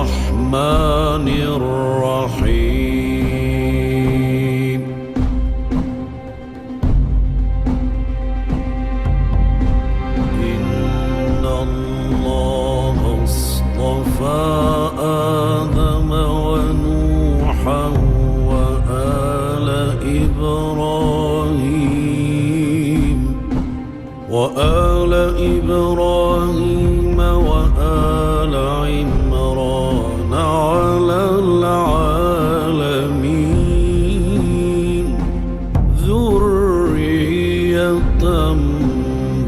الرحمن الرحيم إن الله اصطفى آدم ونوحا وآل إبراهيم وآل عمران على العالمين ذرية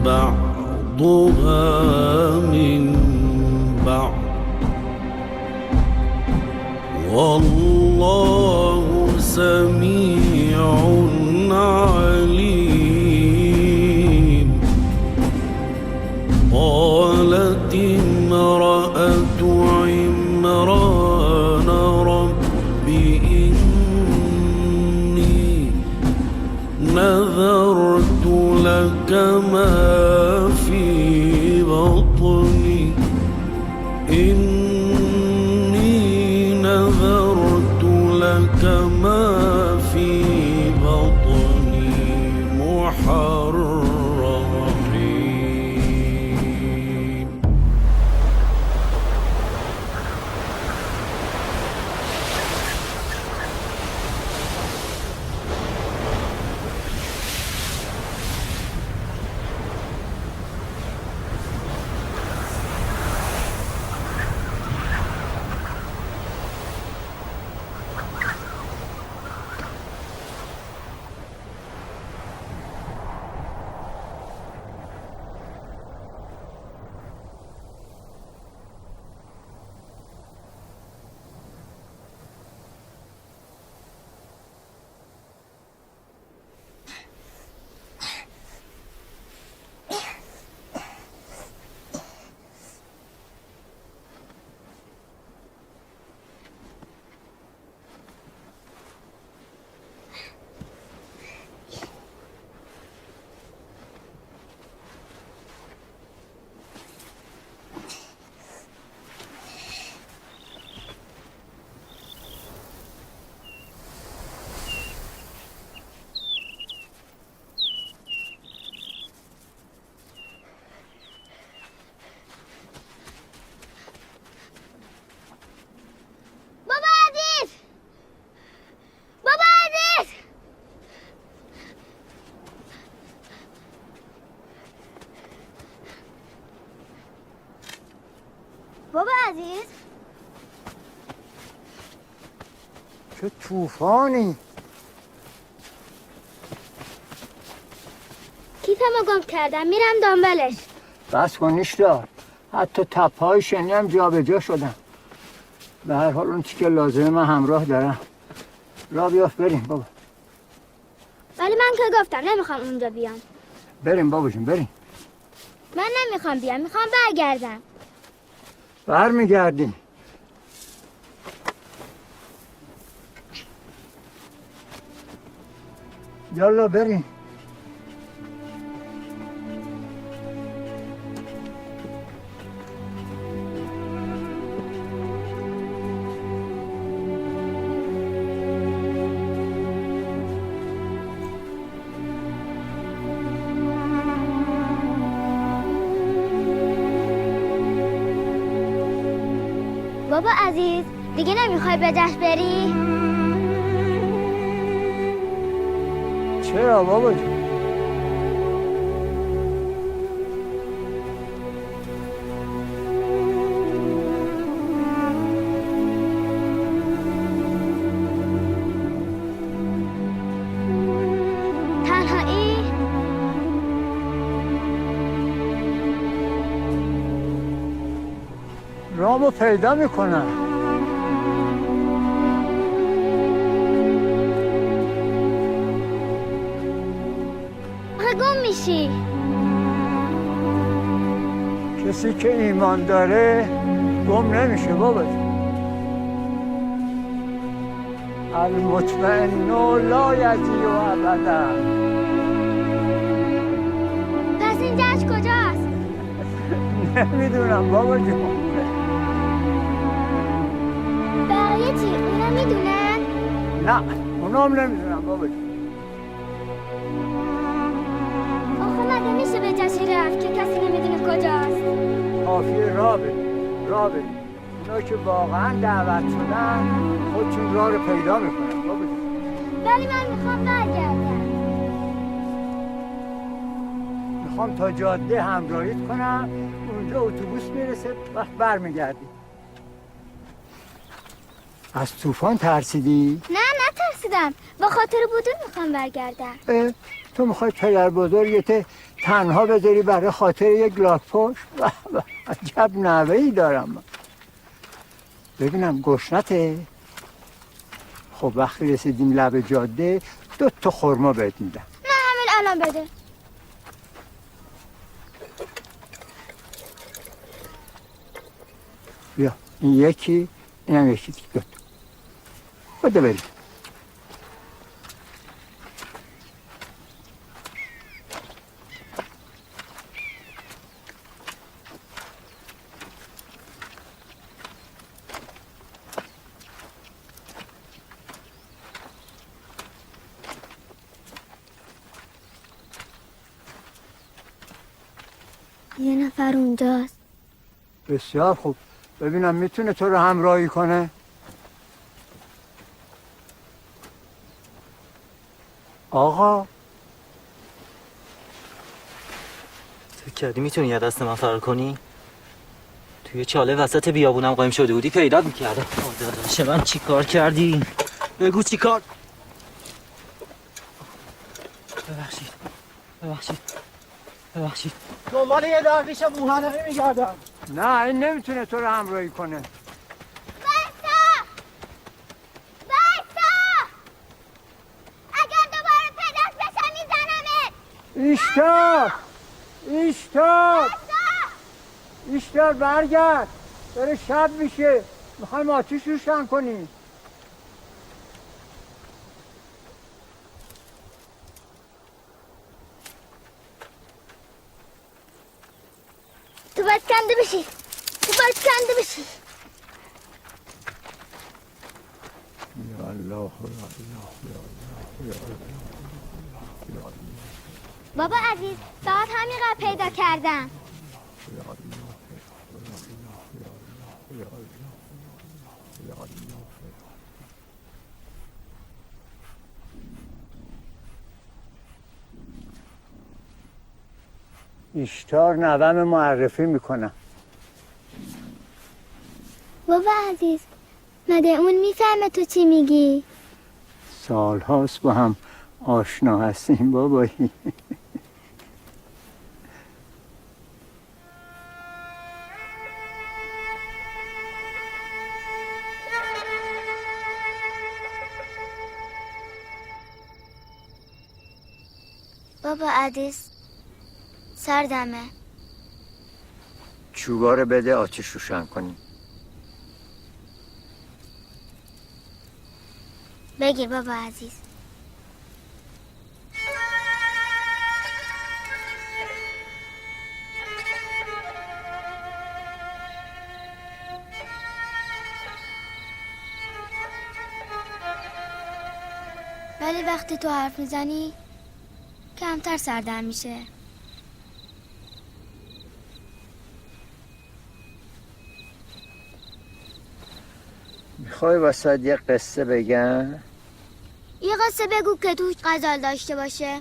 بعضها من بعض والله سميع عليم قالت امرأة عمران رب إني نذرت لك ما في بطني إني نذرت لك ما في بطني محررا بابا عزیز چه طوفانی. کیفمو گم کردم میرم دنبالش. بس کن نیشتا، حتی تپهای شنی هم جا به جا شدن. به هر حال اون چی که لازمه من همراه دارم. را بیافت بریم بابا. ولی من که گفتم نمیخوام اونجا بیام. بریم بابا جون بریم. من نمیخوام بیام، میخوام برگردم. برمیگردیم. یالا بریم. بابا عزیز دیگه نمیخوای به جشن بری؟ چرا بابا جون؟ تنهایی؟ رامو پیدا میکنم. گم میشی. کسی که ایمان داره گم نمیشه بابا جون. المطمئن لا یضیع ابدا. پس این جشن کجاست؟ نمیدونم بابا جون. دایه چی؟ اونا میدونن؟ نه اونام نمیدونم بابا. آخه مگه میشه به جشن رفت که کسی نمیدونه کجاست؟ کافیه راه بریم. اونا که واقعا دعوت شدن خودشون راه رو پیدا میکنن بابا. ولی من میخوام برگردم. میخوام تا جاده همراهیت کنم، اونجا اتوبوس میرسه وقت برمیگردی. از طوفان ترسیدی؟ نه ترسیدم، با خاطر بودون میخوام برگردم. تو میخوای پدر بزرگت تنها بذاری برای خاطر یک لاک‌پشت؟ عجب نوه‌ای دارم من. ببینم گشنته؟ خب وقتی رسیدیم لب جاده 2 خرما بهت میدم. نه همین الان بده. بیا این یکی، اینم یکی دیگه. 2 بده بریم. یه نفر اونجاست. بسیار خوب، ببینم میتونه تو رو همراهی کنه. آقا فکر کردی میتونی یه دست من فرار کنی؟ توی چاله وسط بیابونم قایم شده بودی پیدا میکردم. داداش من چی کار کردی؟ بگو چی کار؟ ببخشید دنبال یه دردیش موهنه میگردم. نه این نمیتونه تو رو همراهی کنه. بایستا! اگر دوباره پیداست بشم میزنمت. ایشتار برگرد، داره شب میشه، میخوایم آتیش روشن کنیم. تو باید کنده بشی. یا الله. بابا عزیز ساعت همینقدر پیدا کردم. ایشتار نوم معرفی میکنم. بابا عزیز مگه اون میفهمه تو چی میگی؟ سال هاست با هم آشنا هستیم بابایی. بابا عزیز سردمه. چوبا رو بده آتیش روشن کنیم. بگیر بابا عزیز. ولی وقتی تو حرف میزنی کمتر سردم میشه. میخوای واسه یه قصه بگم؟ یه قصه بگو که توش غزل داشته باشه.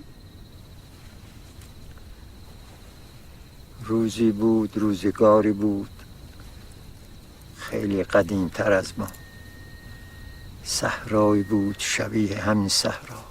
روزی بود روزگاری بود خیلی قدیم تر از ما، صحرایی بود شبیه همین صحرا.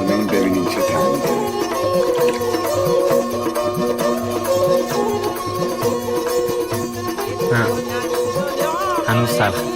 بفرمایید ببینیم چه تعمیری داره. نه هنوز تلخه.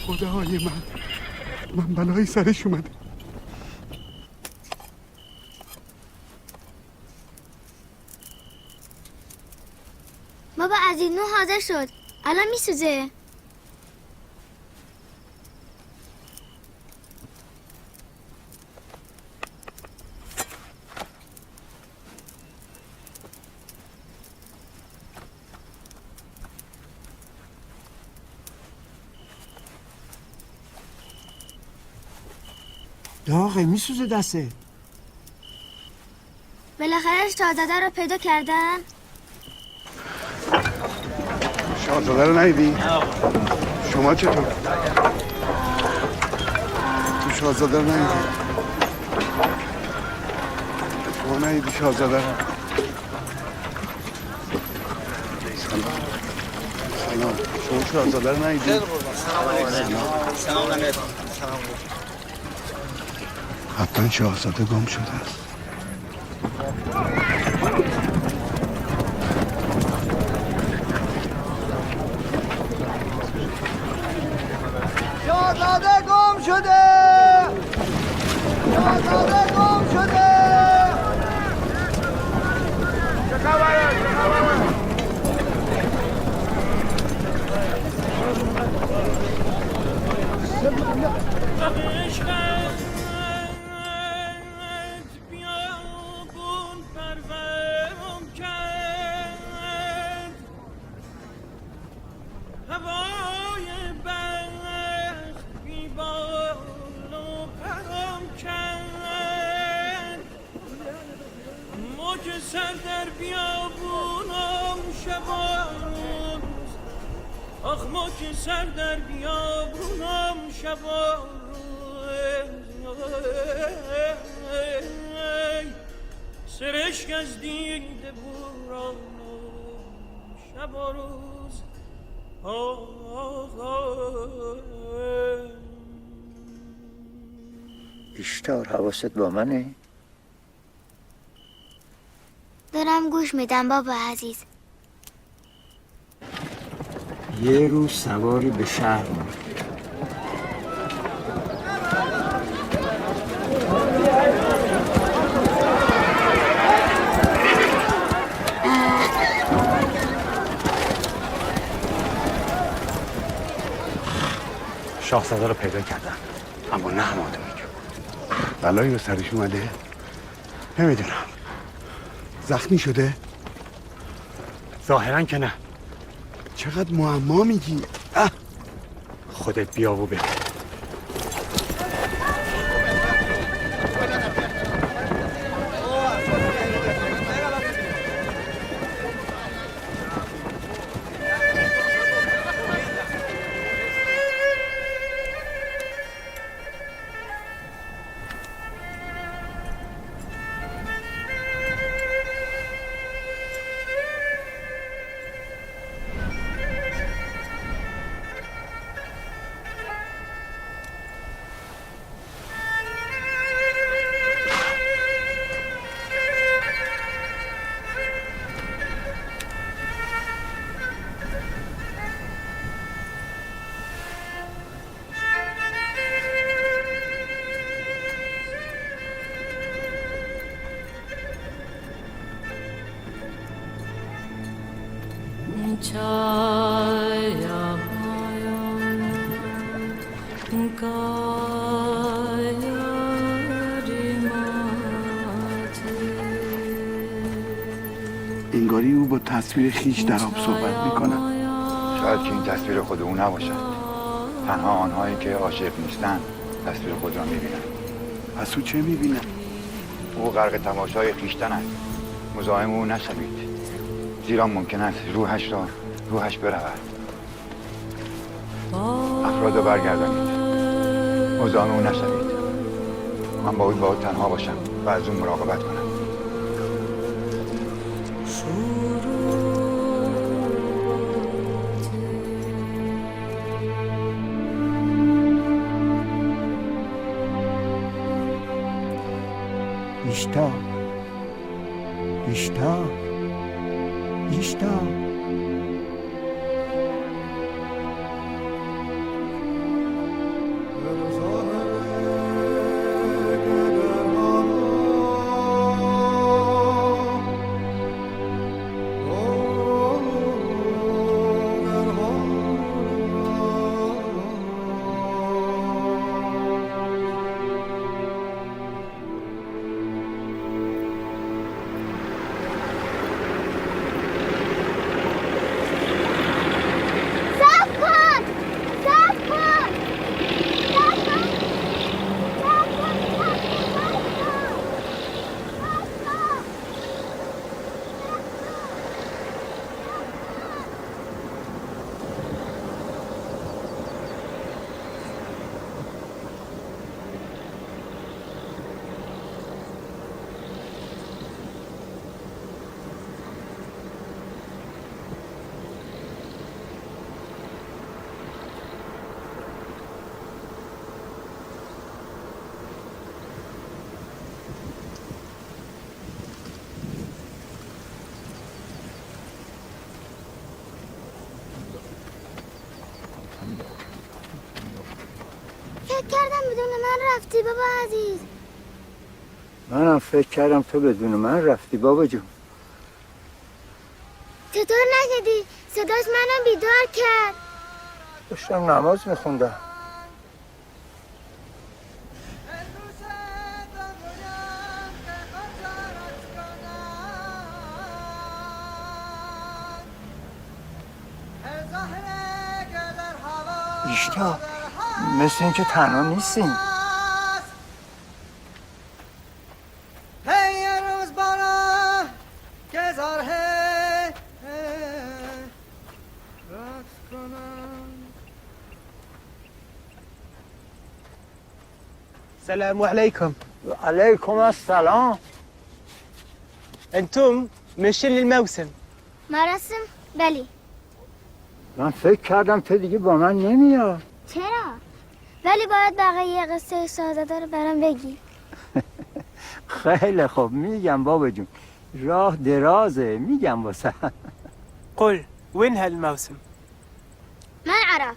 خدای من بلایی سرش اومده. بابا از این نوع حاضر شد، الان میسوزه. داغه میسوزه دسته. بالاخره شاهزاده رو پیدا کردن. شاهزاده رو ندیدی؟ شما چطور؟ تو شاهزاده رو ندیدی؟ شما ندیدی شاهزاده رو؟ سلام. شما شاهزاده رو ندیدی؟ سلام علیکم. حتما شاهزاده گم شده است. شاهزاده گم شده! شاهزاده گم شده! چه خبره؟ چه خبره؟ سر در بیابونم شبا روز آخ ما که سر در بیابونم شبا روز سرشک از دیده بورانم شبا روز بیشتر حواست با منه؟ دارم گوش میدم بابا عزیز. یه روز سواری به شهر بود. شاهزاده رو پیدا کردن اما نه هم آدمی که بود. بلایی به سرش اومده؟ نمیدونم. زخمی شده؟ ظاهرا که نه. چقدر معما میگی؟ خودت بیا و بگو. انگاری او با تصویر خیش در آب صحبت میکنه. شاید که این تصویر خود او نباشد. تنها آنهایی که عاشق نیستند تصویر خود را میبینند. پس او چه میبینه؟ او غرق تماشای خویشتن است. مزاحم او نشوید، زیرا ممکن است روحش برود. افراد را برگردانید، مزاحم او نشوید. من باید با او تنها باشم و از اون مراقبت کنم. بیشتر فکر کردم بدون من رفتی بابا عزیز. منم فکر کردم تو بدون من رفتی بابا جون. چطور نشدی؟ صداش منو بیدار کرد. داشتم نماز میخوندم. بیشتر مثل این که تنها نیستیم. السلام عليكم. علیکم السلام. انتم ماشيين للموسم. مراسم؟ بله. من فکر کردم تو دیگه با من نمیاد. چرا؟ ولی باید بقیه قصه شاهزاده رو برام بگی. خیلی خوب میگم بابا جون، راه درازه، میگم واسه. قل وين هالموسم؟ ما نعرف،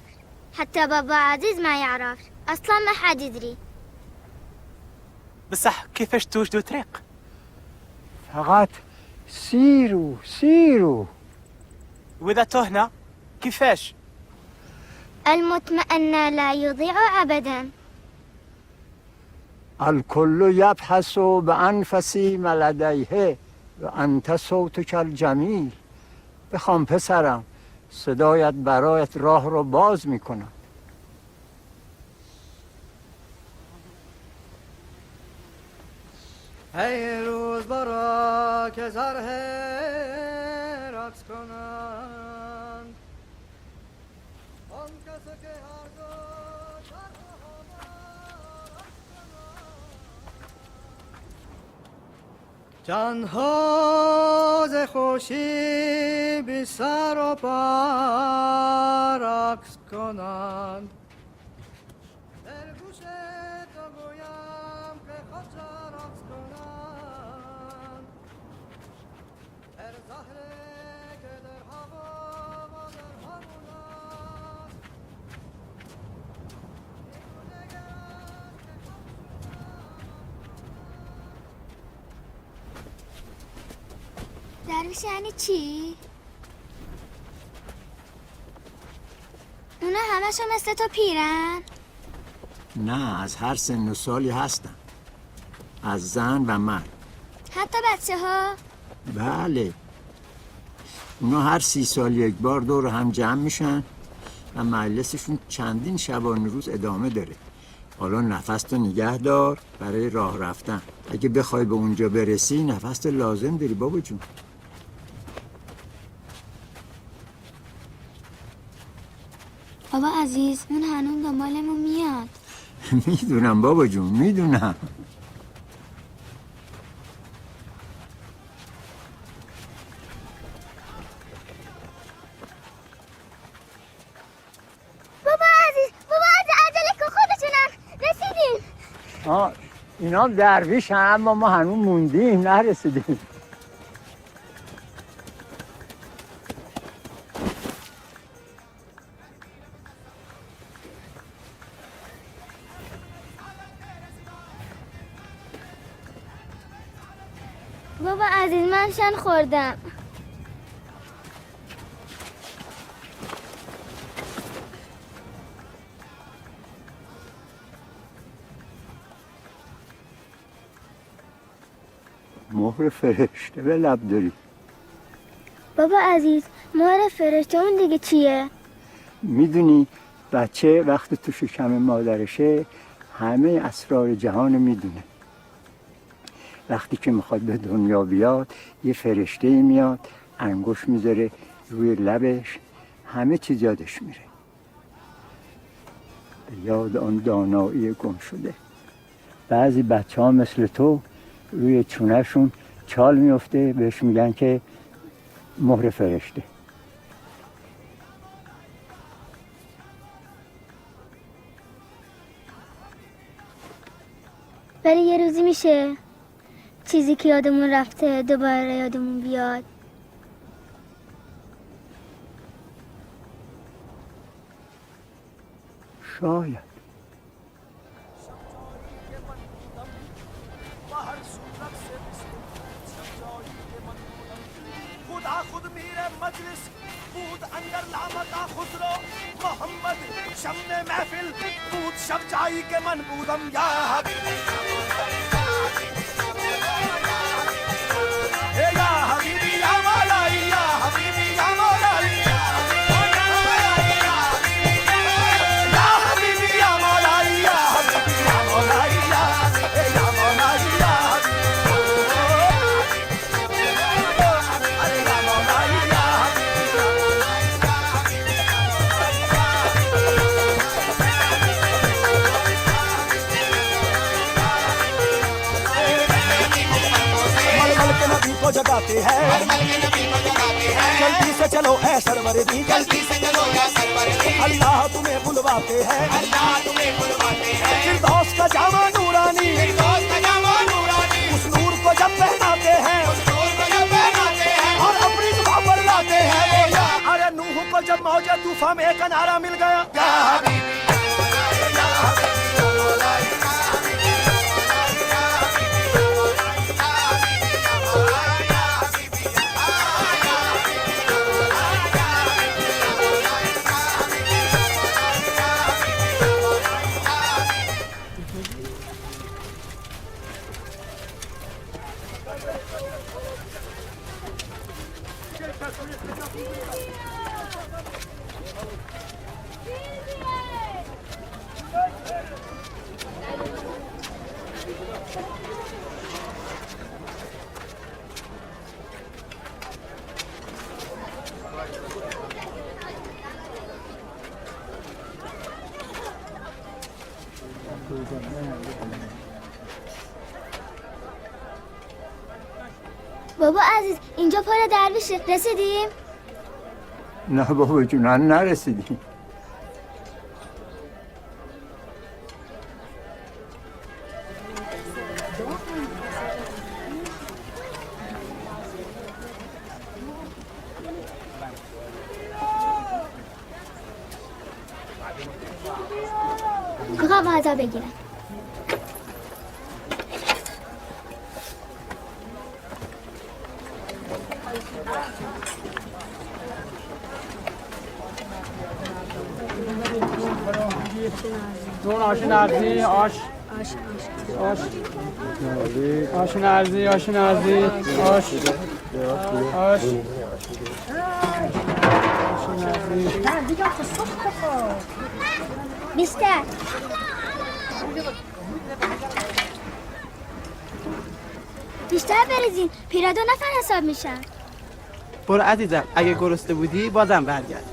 حتى بابا عزيز ما يعرف، اصلا ما حد يدري. بصح كيفاش توجدوا طريق؟ فقط سيروا. واذا تهنا كيفاش؟ المطمئن لا يضيع ابدا. الكل يبحث بأنفس ما لديه و انت صوتك الجمیل. بخوام پسرم، صدایت برایت راه رو باز میکنم. ای روز برا که زره رقص کنند آن کسا که هر دو جانها ز خوشی بی سر و پا رقص کنند در گوش تو گویم که خود را رقص کنند هر زهره که در هوا و در همون است درویش یعنی چی؟ اونا همشون مثل تو پیرن؟ نه، از هر سن و سالی هستن، از زن و مرد. حتی بچه ها؟ بله، اونا هر 30 سال یک بار دور هم جمع میشن و مجلسشون چندین شبانه روز ادامه داره. حالا نفس تو نگه دار برای راه رفتن. اگه بخوای به اونجا برسی نفس تو لازم داری بابا جون. بابا عزیز، اون هنوز دنبالمون میاد. میدونم بابا جون، میدونم. بابا عزیز عجله کن، خودتونم رسیدیم. اینا درویش هم، اما ما هنوز موندیم، نرسیدیم. بابا عزیز، من شن خوردم. مهر فرشته به لب داری. بابا عزیز، مهر فرشته اون دیگه چیه؟ میدونی بچه وقتی تو شکم مادرشه همه اسرار جهان میدونه. وقتی که میخواد به دنیا بیاد یه فرشته میاد، انگوش میذاره روی لبش، همه چیز یادش میره. به یاد آن دانایی گم شده. بعضی بچه ها مثل تو روی چونهشون چال میفته، بهش میگن که مهر فرشته. ولی یه روزی میشه چیزی که یادمون رفته دوباره یادمون بیاد. شاید. خود میره مجلس بود اندر لعمت خسرو محمد شم محفل بود شب جایی که من بودم یا حبیبی یا حبیبی یا مولائی یا حبیبی یا مولائی یا حبیبی یا مولائی یا حبیبی یا مولائی یا مولائی یا को जगाते हैं जल्दी से चलो ऐ सरवरदी अल्लाह तुम्हें बुलवाते हैं फिरदौस का जामा नूरानी उस नूर को जब पहनाते हैं और अपनी दुआ पर लाते हैं अरे नूह को जब मौजे तूफान में एक नारा मिल गया بابا عزیز اینجا پر درویشه رسیدیم؟ نه بابا جون نرسیدیم. میخوام غذا بگیرم. دون آش نرزی آش نرزی آش نرزی آش بیشتر بیشتر بریزین پیرا 2 نفر حساب میشن. برو عزیزم اگه گرسنه بودی بازم برگرد.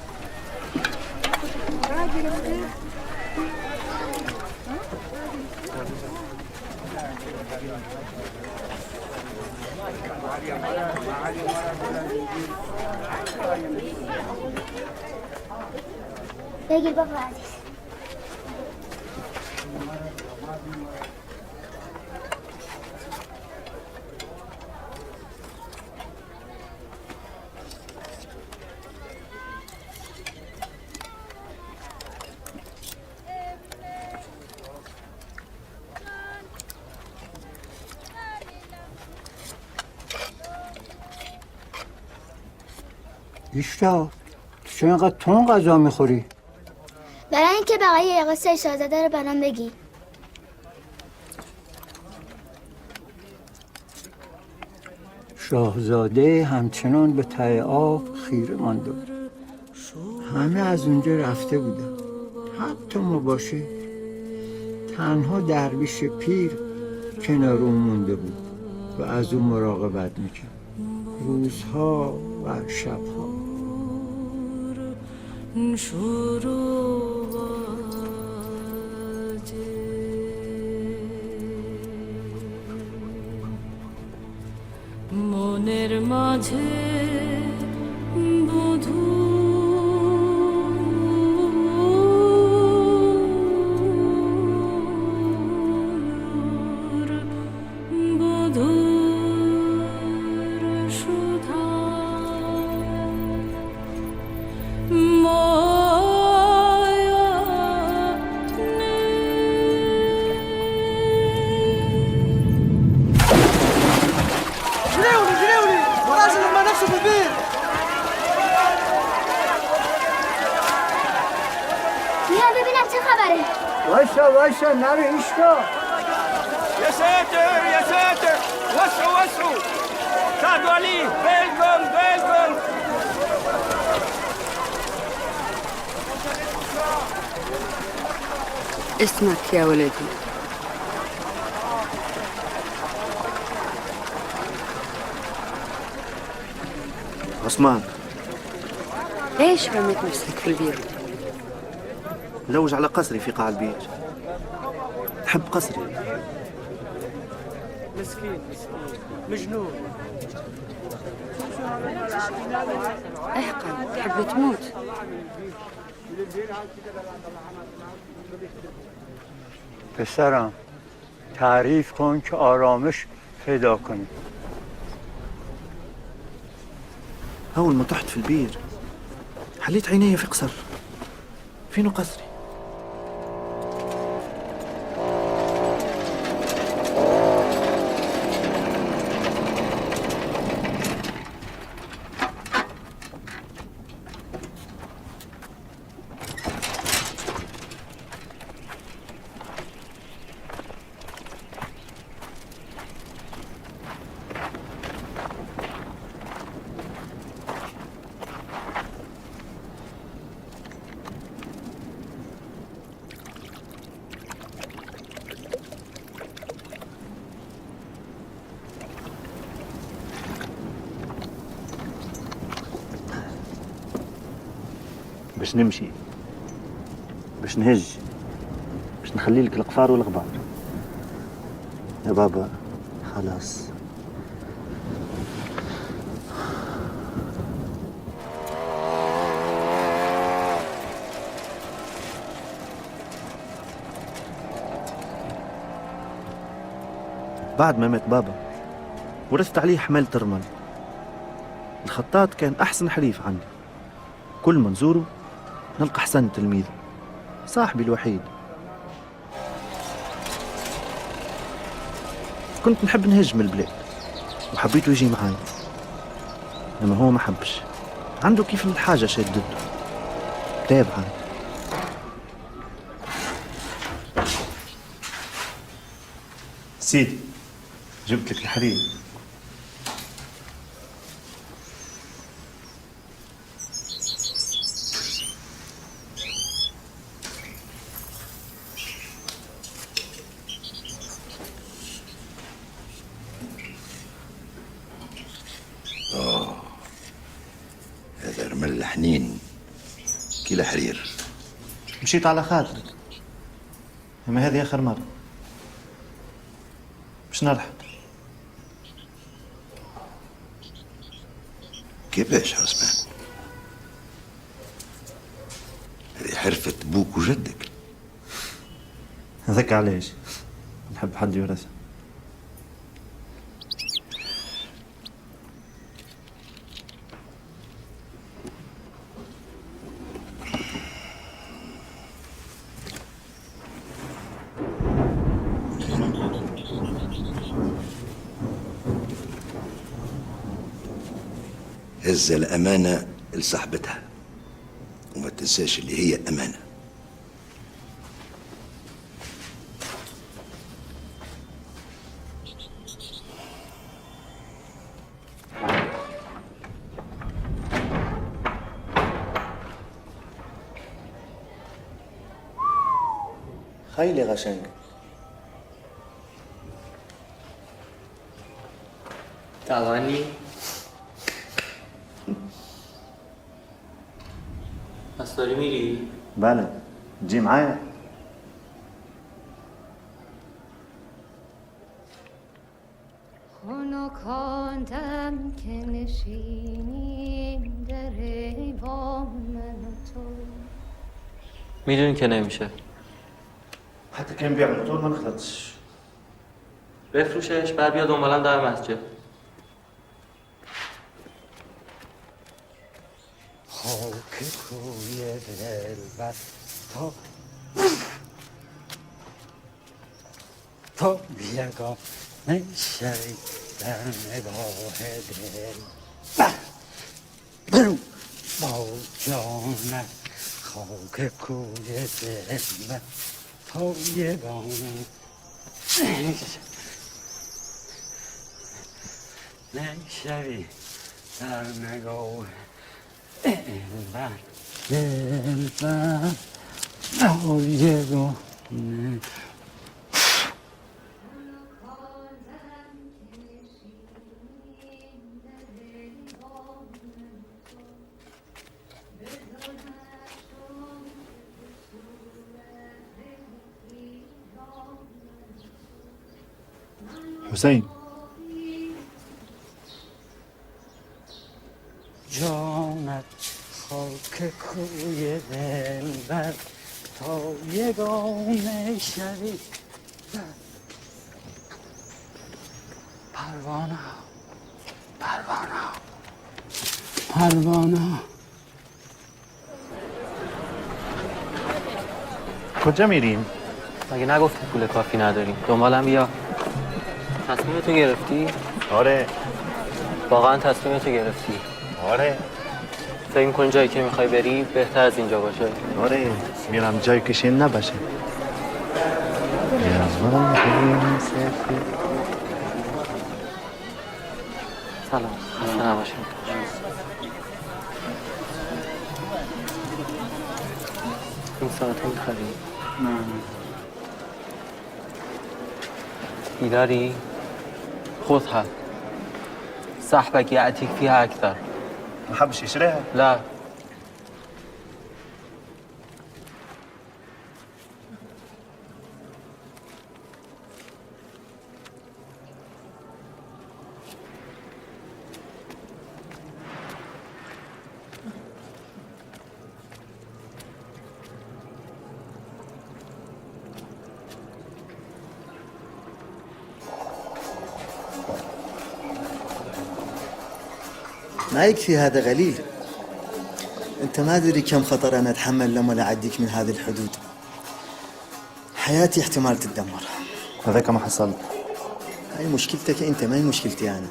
بگیر بابا عزیز. بیشتر تو چه اینقدر تون غذا میخوری؟ برای اینکه بقیه قصه شاهزاده رو برام بگی. شاهزاده همچنان به ته آب خیره مانده بود. همه از اونجا رفته بودن. حتی مباشر تنها درویش پیر کنار اون مونده بود و از اون مراقبت میکرد روزها و شبها. মনের মাঝে বধূ وایسا نره ایشتا. يا ساتر يا ساتر وسعوا ساعدوا عليه بالكم اسمك يا ولدي؟ عثمان. ليش رميت نفسك في البير؟ ملوج على قصري في قاع البير. أحب قصري. مسكين مجنون. احقن تحب تموت. پسرم تعریف کن که آرامش پیدا کنی. أول ما طحت في البير حليت عيني في قصر. فينه قصري؟ باش نمشي، باش نهج، باش نخلي لك القفار والغبار. يا بابا خلاص. بعد ما مات بابا ورثت عليه حمالة الرمل. الخطاط كان أحسن حليف عندي، كل ما نزوره نلقى حسن تلميذي صاحبي الوحيد. كنت نحب نهج من البلاد وحبيته يجي معايا، لما هو ما حبش. عنده كيف الحاجة شدته تابعا. سيدي جبت لك الحليب. هذا رمل حنين كلا حرير. مشيت على خاطرك، اما هذه اخر مرة باش نرحب. كيفاش عثمان؟ هذه حرفة بوك وجدك. هذاك علاش نحب حد يورثها. هز الأمانة لصاحبتها وما تنساش اللي هي أمانة. خيلي غشنق. تعباني؟ داری میری؟ بله، تجي معايا؟ خنکاندم که نشینیم در ایوان من و تو. میدونی که نمیشه. حتی کم بیع موتور ما نخلطش. بفروشش بعد بیا دنبالم در مسجد. خاک کوی دلبر تو یگانه شوی در نگاه دل برو با جانم. خاک کوی دلبر تو یگانه نشوی در نگاه دلبر دلبر تو یگانه. حسين جانت خاک کوی دلبر تا یگانه شوی پروانه پروانه پروانه. کجا میریم؟ مگه نگفتی پول کافی نداریم؟ دنبالم بیا. تصمیمتو گرفتی؟ آره. واقعا تصمیمتو گرفتی؟ آره. فکر می‌کنی جایی که میخوای بری بهتر از اینجا باشه؟ آره. میرم جایی که شین نباشه. سلام. خسته نباشید. این ساعت میخوایی؟ نه بیداری؟ خذها صاحبك يأتيك فيها أكثر. ما حبش يشتريها؟ لا. ما يكفي هذا قليل. انت ما ادري كم خطر انا اتحمل لما لا اعديك من هذه الحدود. حياتي احتمال تتدمر. هذاك ما حصل. هاي مشكلتك انت، ما هي مشكلتي انا.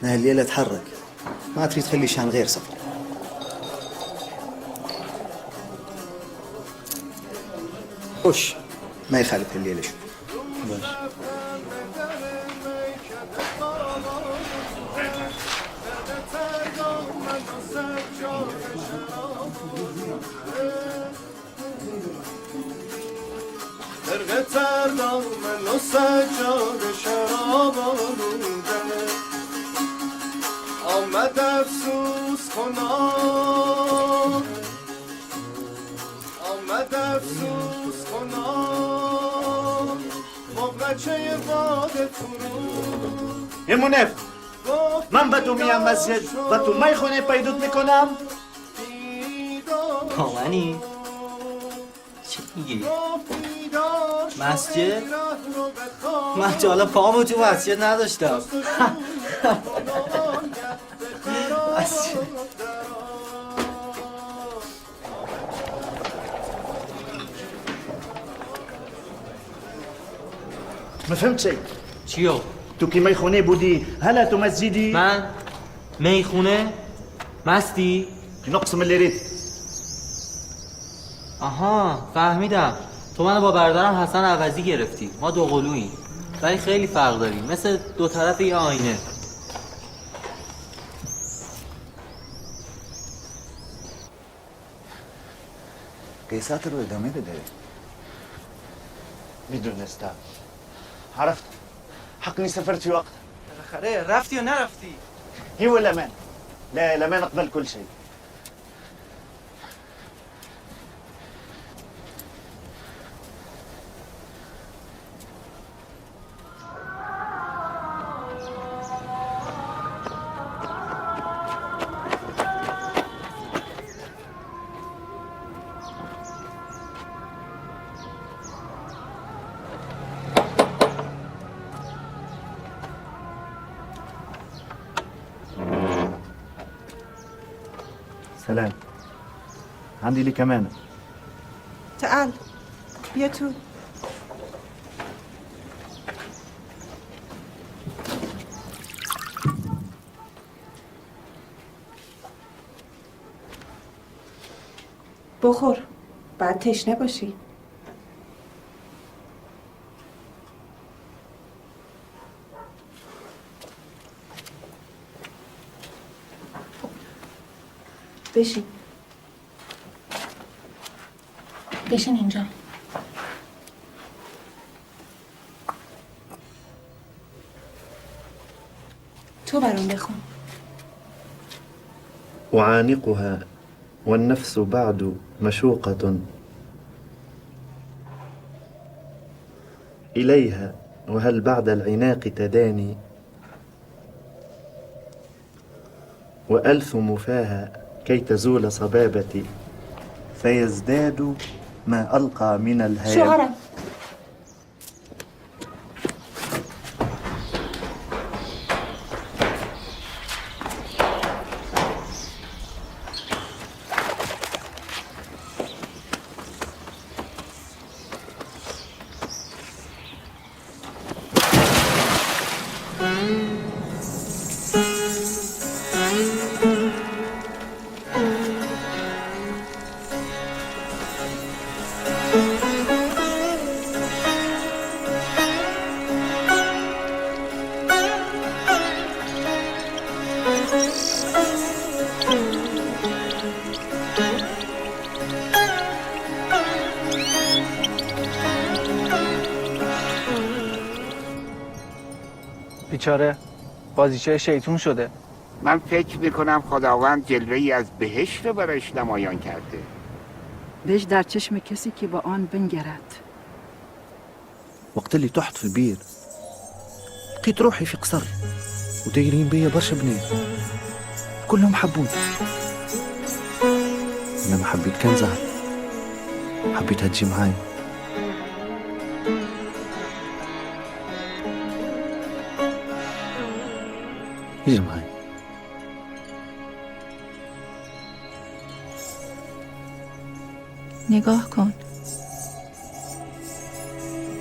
انا الليله اتحرك، ما تريد تخلي شان غير سفر. خش، ما يخالف الليله شو. باش. آمد افسوس کنان آمد افسوس کنان مغلچه باد فرو. یه منف من به تو میام مسجد و تو میخونه پیدوت میکنم. کامنی؟ چی میگی؟ مسجد؟ من تا حالا پامو تو مسجد نداشتم. ما فهمت شيء. چیو؟ تو که میخونه بودی هلا تو مسجدی؟ من؟ میخونه؟ مستی؟ نقص من اللي ريت. آها فهمیدم. تو منو با برادرم حسن عوضی گرفتی. ما دو قلوییم ولی خیلی فرق داریم، مثل دو طرف یه آینه. قیسات رو ادامه بده. میدونستم. عرفت حقني سافرت في وقت. بالاخره رفتی یا نرفتی؟ هي ولا من؟ لا لا ما نقبل كل شيء. سلام. عندي لك أمانة. تعال بیا تو. بخور بعد تشنه باشی. بشین. بشین اینجا. تو برام بخون. أعانقها والنفس بعد مشوقة إليها وهل بعد العناق تداني وألثم فاها كي تزول صبابتي، فيزداد ما ألقى من الهيام. شوهرم بیچاره بازیچه شیطون شده. من فکر میکنم خداوند جلوه‌ای از بهشت برایش نمایان کرده. بهش در چشم کسی که با آن بنگرد. وقت اللي تحت في البير لقيت روحي في قصر ودايرين بيا برشا بنات كلهم حبوني. انما حبيت كان زهر، حبيتها تجي معاي. يجي معاي. نگاه کن،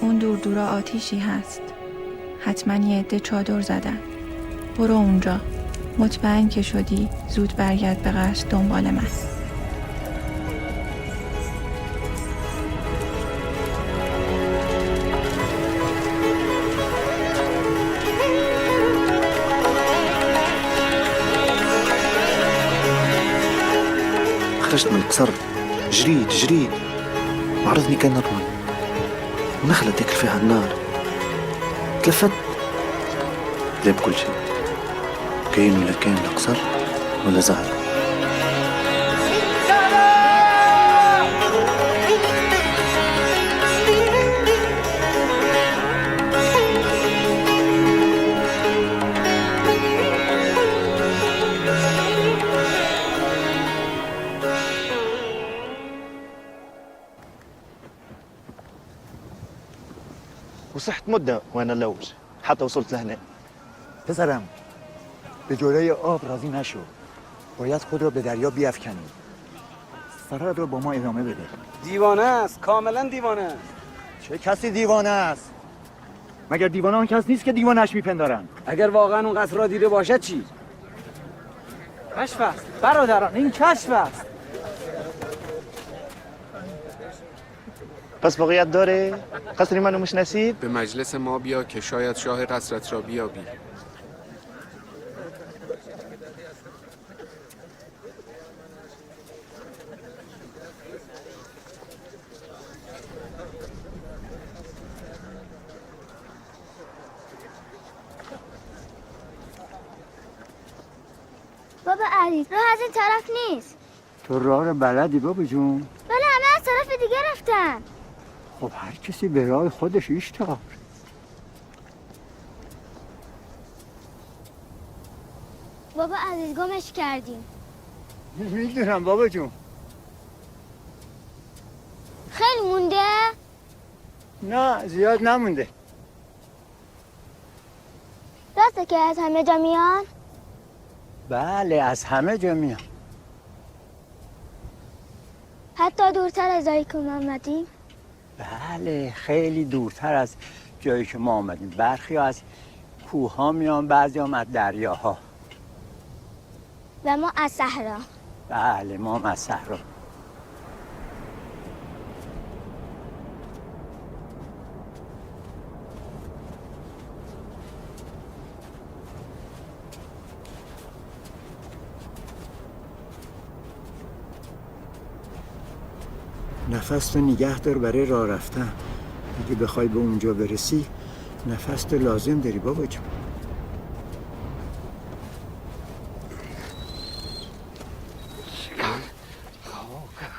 اون دور دورا آتیشی هست. حتما یه عده چادر زدن. برو اونجا. مطمئن که شدی زود برگرد به قصد دنبال من. خرجت من القصر، جريت وعرضني كان نرمل ونخلة تاكل فيها النار. تلفت لا بكل شيء، كاين ولا كان لا قصر ولا زهر. وصحت مدة وأنا لوج حتى وصلت لهنا. پسرم به جلوی آب راضی نشو، باید خود را به دریا بیفکنی. فرار رو با ما ادامه بده. دیوانه است، کاملا دیوانه است. چه کسی دیوانه است؟ مگر دیوانه آن کس نیست که دیوانه‌اش میپندارن؟ اگر واقعا اون قصر را دیده باشد چی؟ کشف است برادران، این کشف است. پس واقعیت داره؟ قصری منو میشناسید؟ به مجلس ما بیا که شاید شاه قصرت را بیابی. بابا علی راه از این طرف نیست. تو راه رو بلدی بابا جون؟ ولی همه از طرف دیگه رفتن. خب هر کسی به راه خودش ایشتا. بابا عزیز گمش کردیم. میدونم بابا جون. خیلی مونده؟ نه زیاد نمونده. راسته که از همه جا میان؟ بله از همه جا میان. حتی دورتر از جایی که ما آمدیم؟ بله خیلی دورتر از جایی که ما آمدیم. برخی از کوه ها میان، بعضی هم از دریاها. و ما از صحرا. بله ما هم از صحرا. نفس تو نگه دار برای راه رفتن. اگه بخوای به اونجا برسی نفس تو لازم داری بابا جون.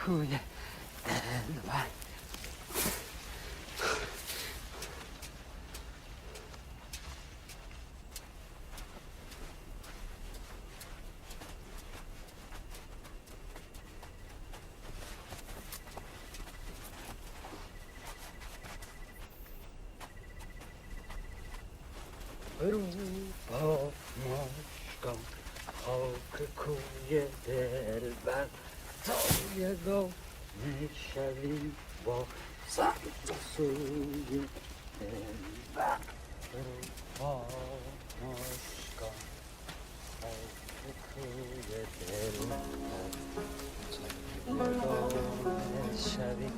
خاک دلبر با مشکان خاک کوی دلبر تا یگانه شوی با سمت سوی دلبر با مشکان خاک کوی دلبر تا یگانه شوی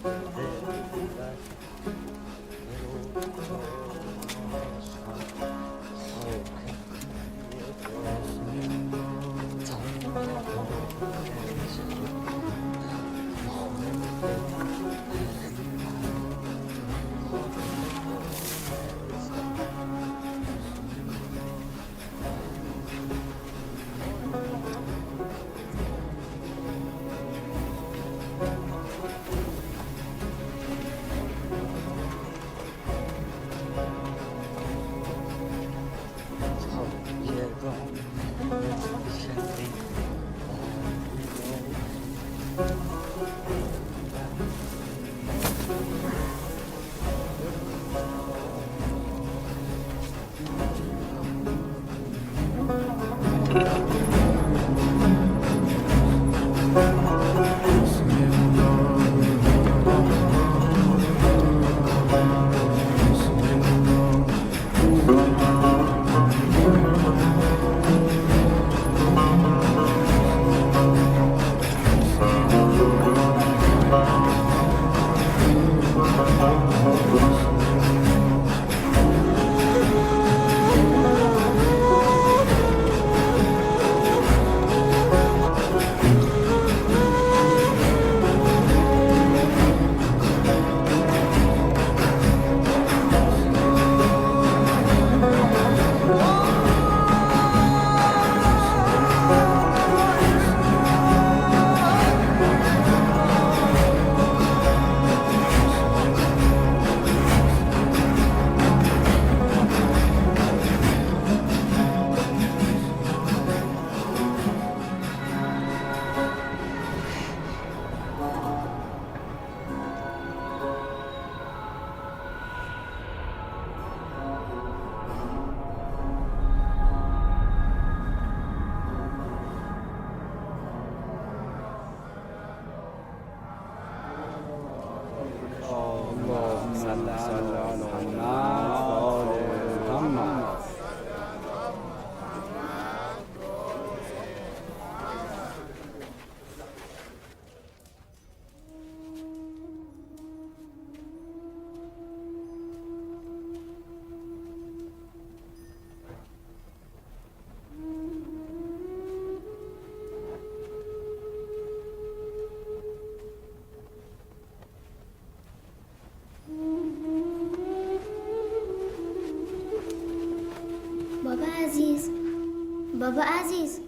دلبر بابا عزیز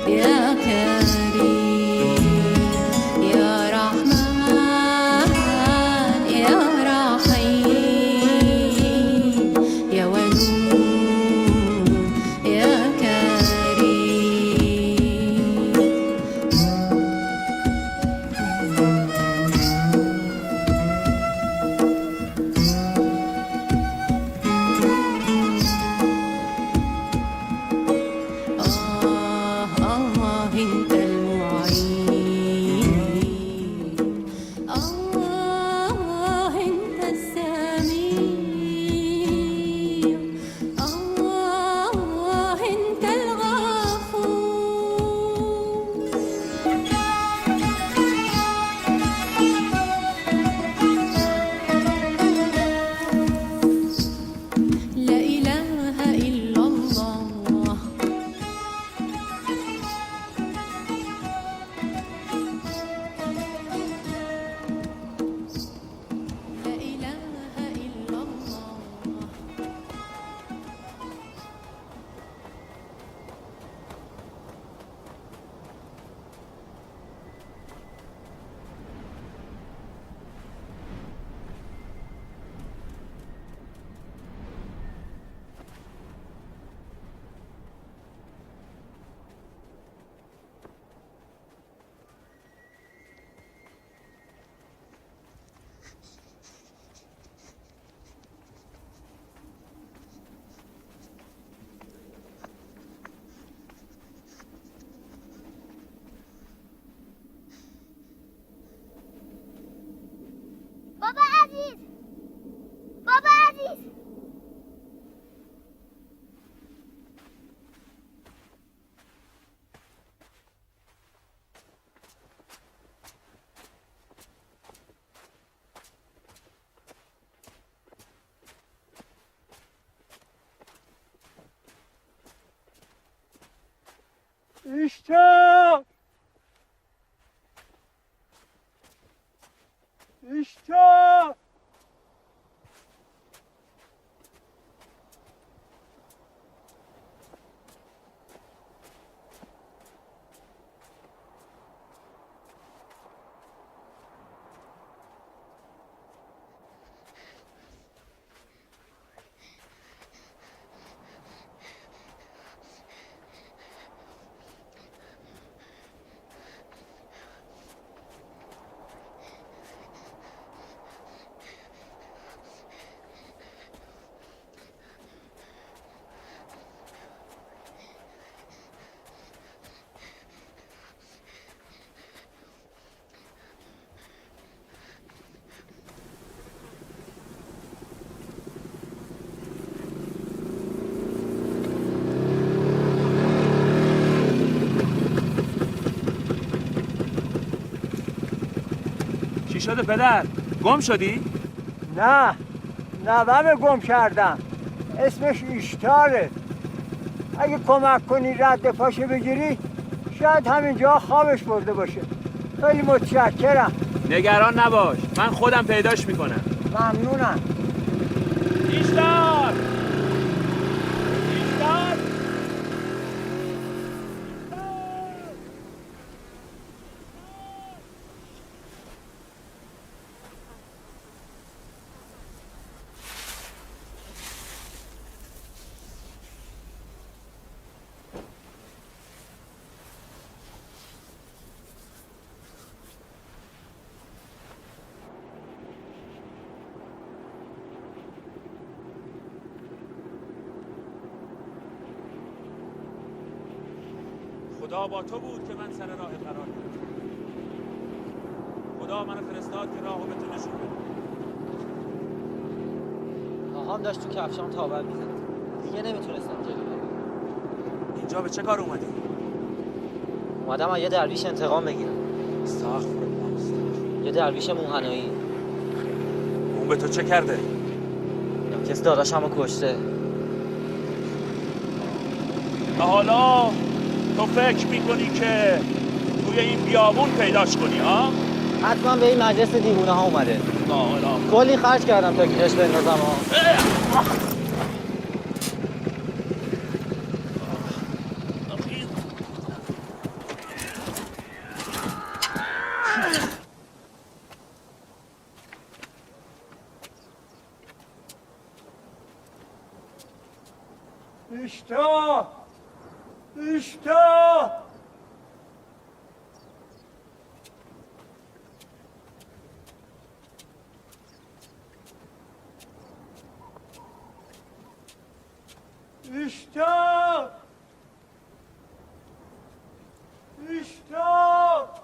يا اشتاق اشتاق چی شده پدر؟ گم شدی؟ نه نوام گم کردم اسمش اشتاره اگه کمک کنی رد پاشه بگیری شاید همینجا خوابش برده باشه خیلی متشکرم نگران نباش من خودم پیداش میکنم ممنونم ایشتار ایشتار خدا با تو بود که من سر راه قرار گرفتم. خدا من فرستاد که راهو به تو نشون بده. آقام داشت تو کفشام تاول میزد. دیگه نمیتونستم جلو برم. اینجا به چه کار اومدی؟ اومدم از یه درویش انتقام بگیرم. استغفرالله. یه درویش موهنایی. اون به تو چه کرده؟ یا کسی داداشمو کشته. تا حالا تو فکر میکنی که توی این بیابون پیداش کنی ها؟ حتما به این مجلس دیوونه ها اومده. کلی خرج کردم تا گیرش بندازم ها. اشتاق اشتاق اشتاق اشتاق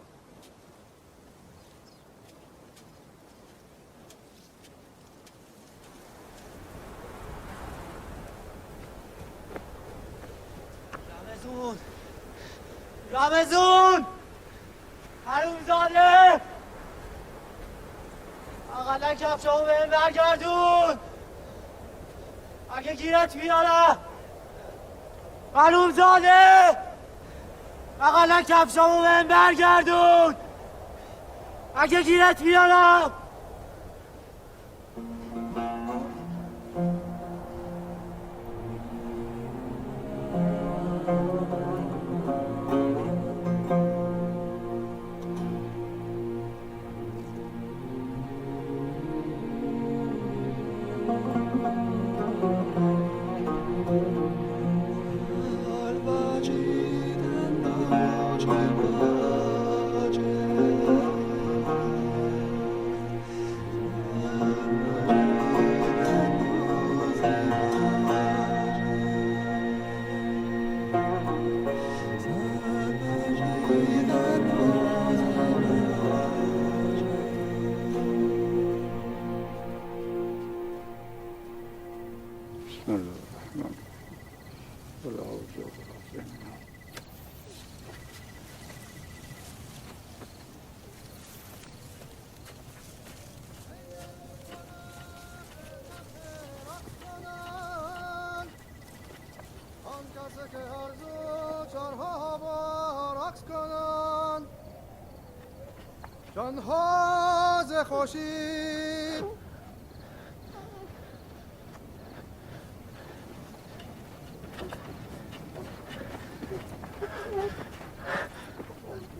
رمزون حرومزاده اقلا کفشامو بهم برگردون اگه گیرت میارم حرومزاده اقلا کفشامو بهم برگردون اگه گیرت میارم که هر زو چرها تنها ز خورشید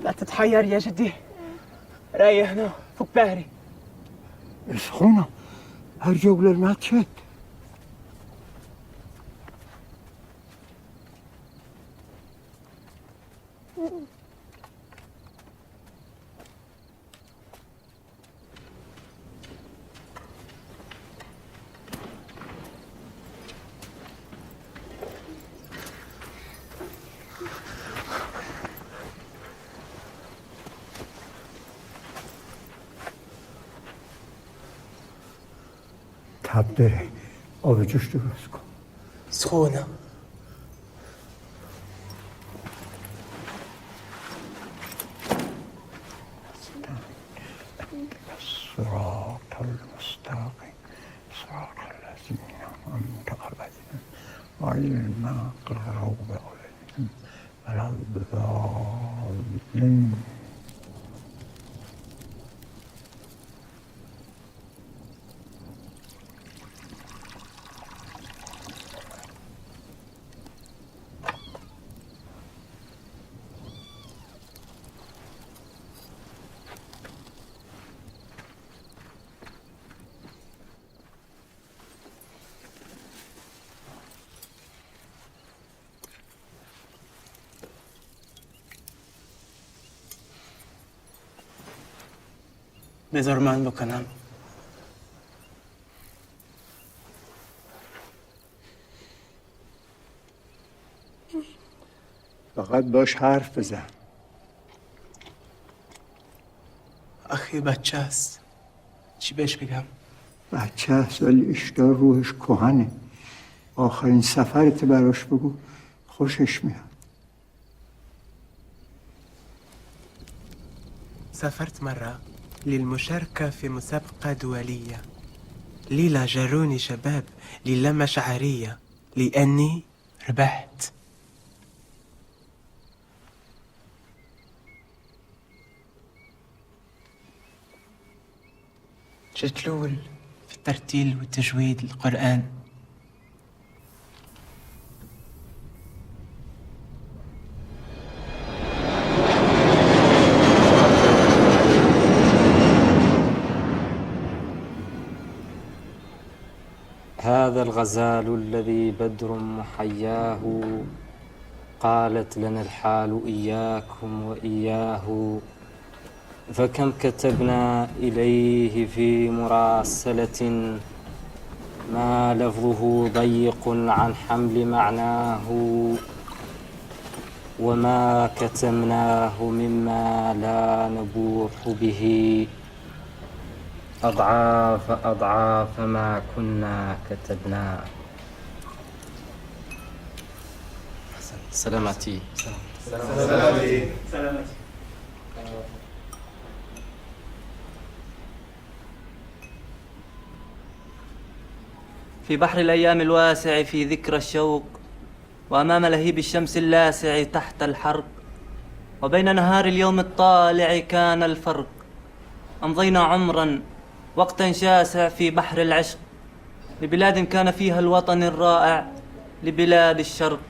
لا تتحير يا جدي، ريحنا فوق بهري. سخونة هرجوك للماتشات. تب داره، آب جوش درست کن. سخونة. صراط المستقيم صراط الذين أنعمت عليهم غير المغضوب عليهم ولا الضالين. بذار من بکنم. فقط باش حرف بزن. آخه بچه است، چی بهش بگم؟ بچه است ولی اشتار روحش کهنه. آخرین سفرت براش بگو، خوشش میاد. سافرت مرة للمشاركة في مسابقة دولية. لي لا جروني شباب للمة شعرية لأني ربحت. جيت الأول في الترتيل والتجويد القرآن. هذا الغزال الذي بدر محياه، قالت لنا الحال إياكم وإياه. فكم كتبنا إليه في مراسلة، ما لفظه ضيق عن حمل معناه، وما كتمناه مما لا نبوح به، أضعاف أضعاف ما كنا كتبناه. سلامتي. سلامتي. في بحر الأيام الواسع في ذكرى الشوق، وأمام لهيب الشمس اللاسع تحت الحرق، وبين نهار اليوم الطالع كان الفرق. أمضينا عمرا وقتا شاسع في بحر العشق، لبلاد كان فيها الوطن الرائع، لبلاد الشرق،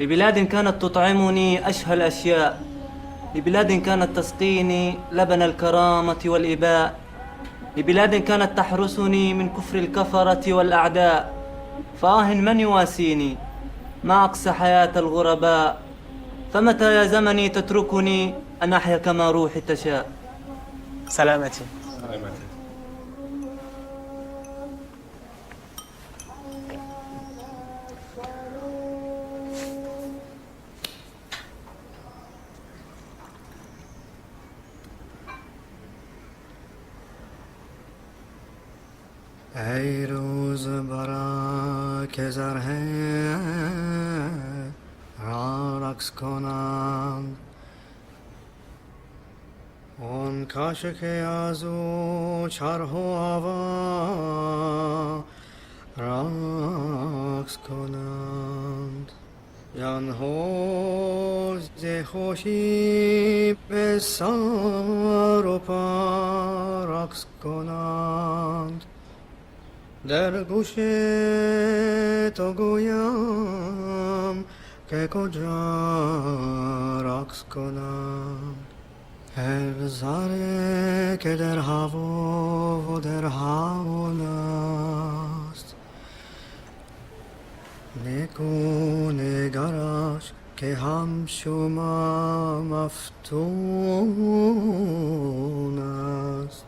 لبلاد كانت تطعمني أشهى الأشياء، لبلاد كانت تسقيني لبن الكرامة والإباء، لبلاد كانت تحرسني من كفر الكفرة والأعداء. فآه من يواسيني، ما أقسى حياة الغرباء. فمتى يا زمني تتركني أن أحيا كما روحي تشاء. سلامتي. ای روز برا که زرهه را رقص کنند، اون کاش که از او چرخ و هوا رقص کنند. ینهوز ز خوشی به سر و پا رقص کنند در گوش تو گویم که کجا رقص کنند هر ذره که در هوا و در هوان است نکو نگرش که هم شما مفتون است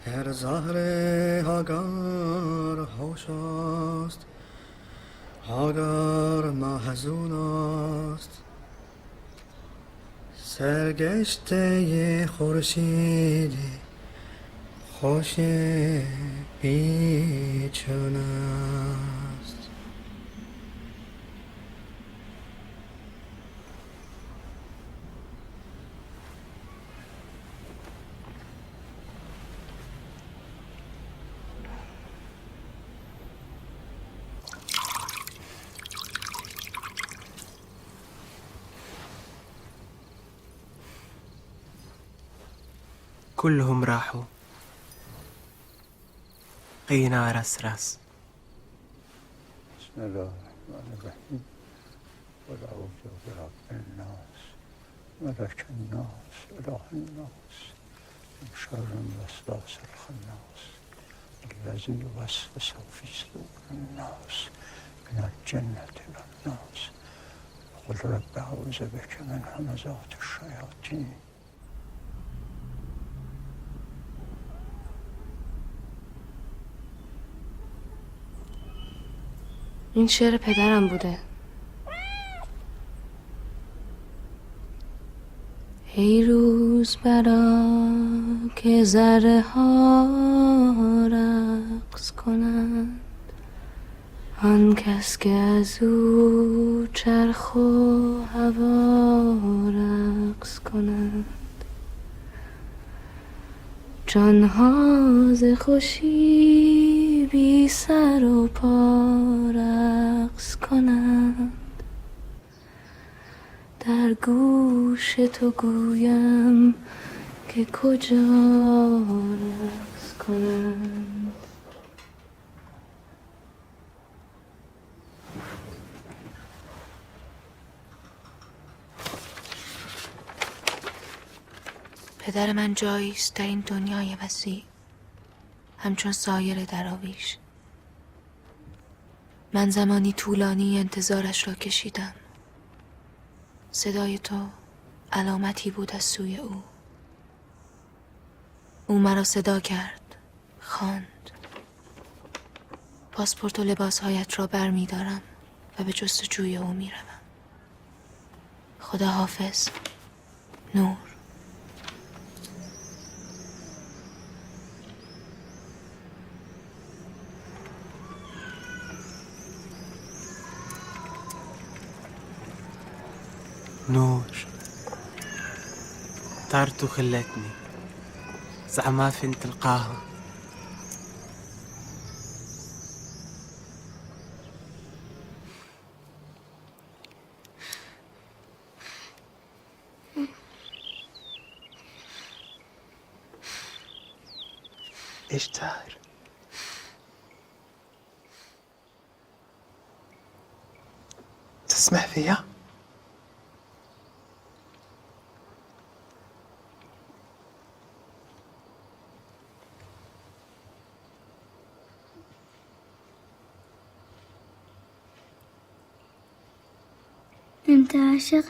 هر زهره اگر هوش است اگر محزون است سرگشته خورشید خوش پیچون است كلهم راحوا قينا رس بسم الله الرحمن الرحیم قل اعوذ برب الناس ملک الناس اله الناس من شر الوسواس الخناس الذي يوسوس في صدور الناس من الجنة والناس قل رب اعوذ بك من همزات الشياطين. این شعر پدرم بوده. ای روز برا که ذره ها رقص کنند آن کس که از او چرخ و هوا رقص کنند جانها ز خوشی بی سر و پا رقص کنند در گوش تو گویم که کجا رقص کنند. پدر من جایی است در این دنیای وسیع همچون سایر دراویش. من زمانی طولانی انتظارش را کشیدم. صدای تو علامتی بود از سوی او. او مرا صدا کرد، خواند. پاسپورت و لباسهایت را بر می دارم و به جستجوی او می روم. خدا حافظ. نور. نور طارت وخلتني زعما فين تلقاها ايش داير تسمع فيها انت عاشق؟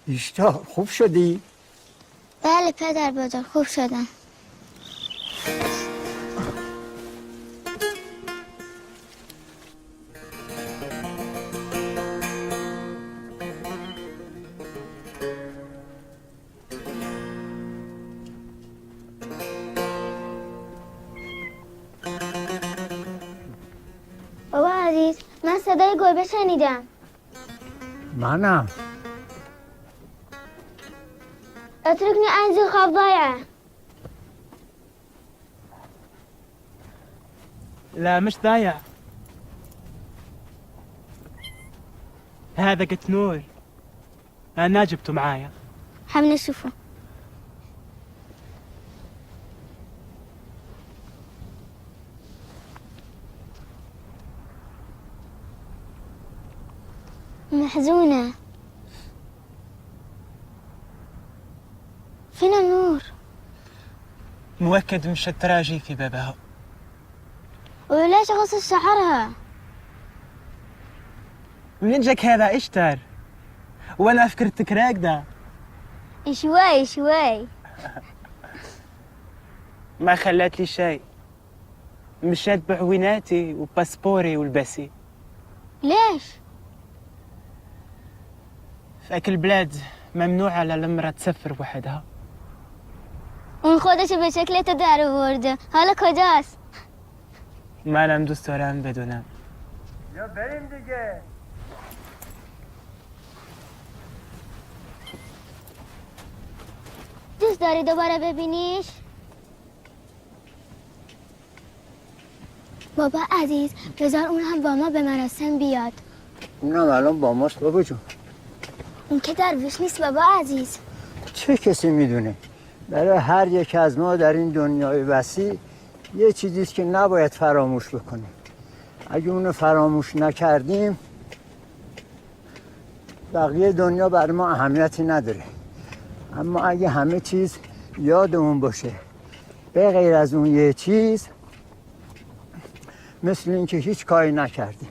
ایشتا خوب شدی؟ بله پدر بزرگ خوب شدم. صدای گربه شنیدم. منم. اتركني انزل خاف ضايعه. لا مش ضايع، هذا قت نور، انا جبته معايا. حابين نشوفه. محزونة. فين النور؟ مؤكد مش التراجي في بابها. وليش غسل شعرها؟ منين جاك هذا اشتر؟ وانا فكرتك راقدة. شوي شوي. ما خلات لي شيء، مشات بعويناتي وباسبوري ولبسي. ليش؟ في أكل بلاد ممنوع على المرأة تسافر وحدها. اون خودش به شکل تو در آورده، حالا کجاست؟ منم دوست دارم بدونم. یا بریم دیگه. دوست داری دوباره ببینیش؟ بابا عزیز بذار اون هم با ما به مراسم بیاد. اونم الان با ماست بابا جون. اون که درویش نیست بابا عزیز. چه کسی میدونه؟ برای هر یک از ما در این دنیای وسیع یه چیزیست که نباید فراموش بکنیم. اگه اونو فراموش نکردیم بقیه دنیا برای ما اهمیتی نداره. اما اگه همه چیز یادمون باشه به غیر از اون یه چیز، مثل اینکه هیچ کاری نکردیم.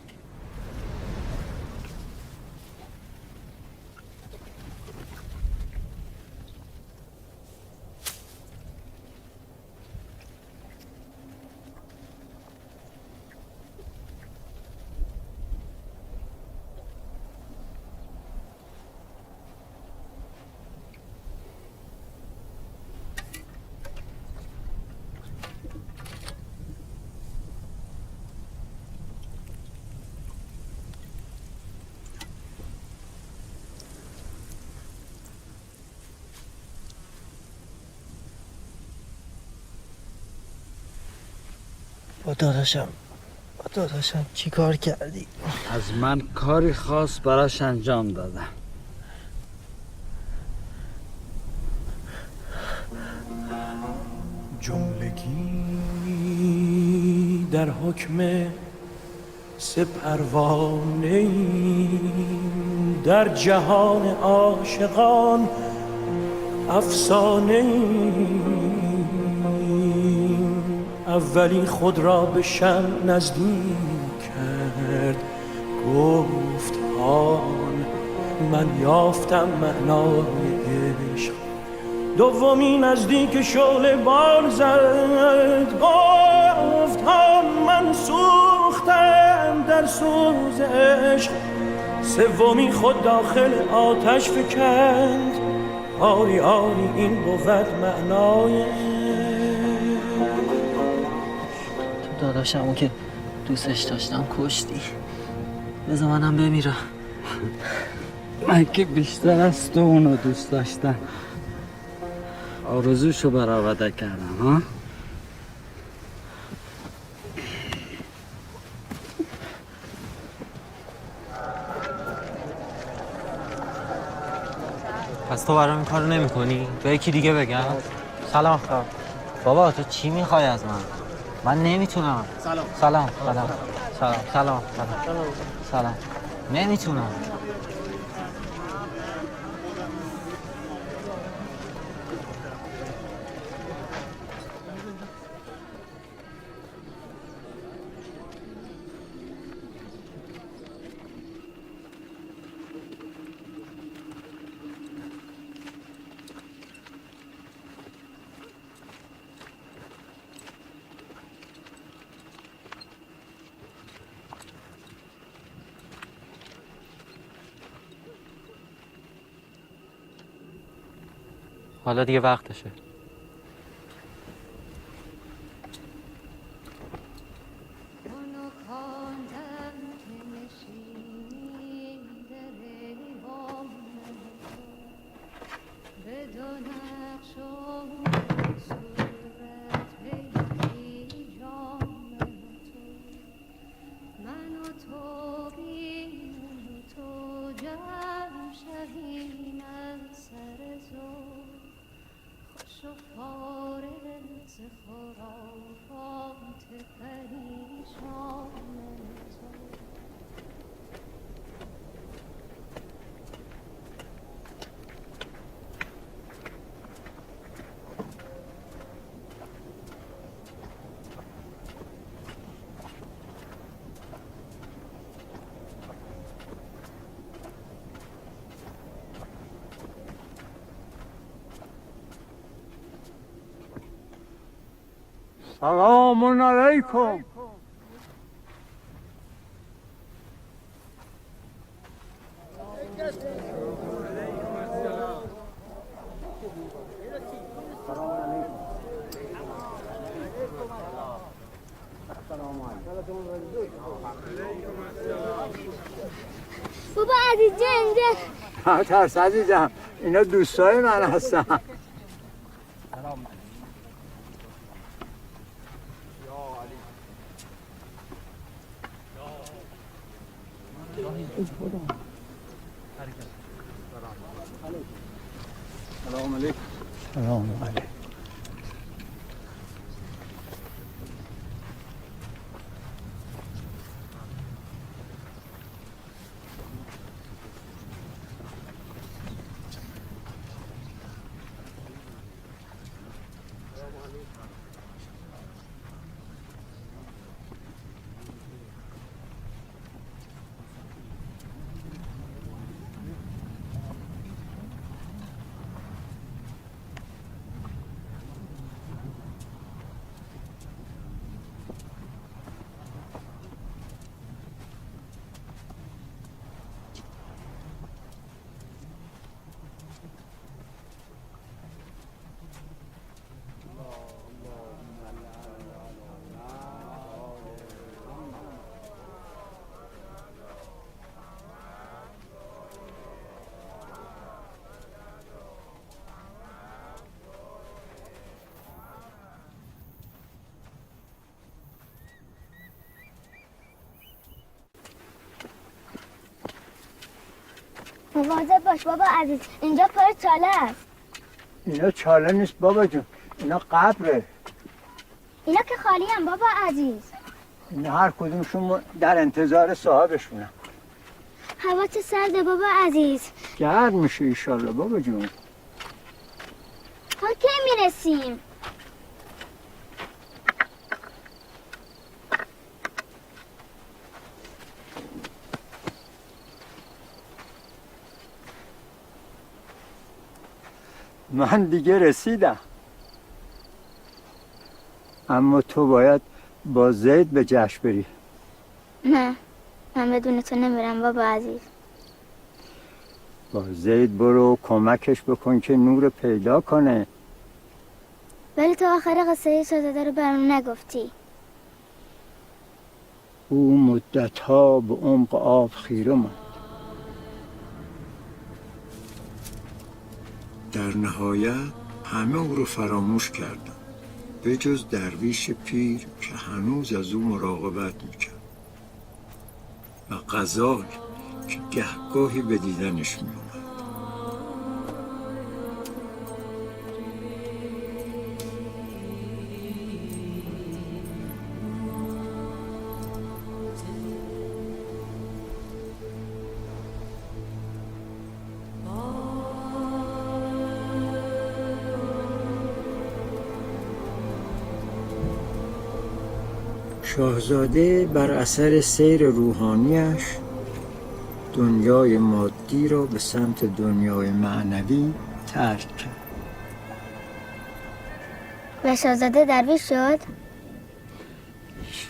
با داداشم چی کار کردی؟ از من کاری خاص براش انجام دادم. جملگی در حکم سه پروانه در جهان عاشقان افسانه اولی خود را به شم نزدیک کرد، گفت آن من یافتم معنای عشق. دومی نزدیک شعله بار زد، گفت آن من سوختم در سوز عشق. سومی خود داخل آتش فکند، آری آری این بود معنای داداشم اون که دوستش داشتم کشتی. بذار منم بمیرم. من که بیشتر از تو اونو دوست داشتم، آرزوشو برآورده کردم ها. پس تو برام این کارو نمی کنی؟ به یکی دیگه بگم؟ سلام خب. بابا تو چی میخوای از من؟ من نمیتونم. سلام. نمیتونم. حالا دیگه وقتشه. سلام علیکم. بابا عزیز اینجا. نه ترس عزیزم، اینا دوستای من هستن. سلام علیکم. سلام علیکم. مواظب باش بابا عزیز، اینجا پر چاله است. اینا چاله نیست بابا جون، اینا قبره. اینا که خالی هم بابا عزیز. اینا هر کدومشون در انتظار صاحبشونن. هوا چه سرده بابا عزیز. گرم میشه ایشالله بابا جون. تا کی میرسیم؟ من دیگه رسیدم، اما تو باید با زید به جشن بری. نه، من بدون تو نمیرم بابا عزیز. با زید برو کمکش بکن که نور پیدا کنه. ولی تو آخر قصه شاهزاده رو برام نگفتی. او مدتها به عمق آب خیره ماند. در نهایت همه او رو فراموش کردن به جز درویش پیر که هنوز از او مراقبت میکرد و غزال که گهگاهی به دیدنش میومد. شاهزاده بر اثر سیر روحانیش دنیای مادی را به سمت دنیای معنوی ترک کرد. و شاهزاده درویش شد؟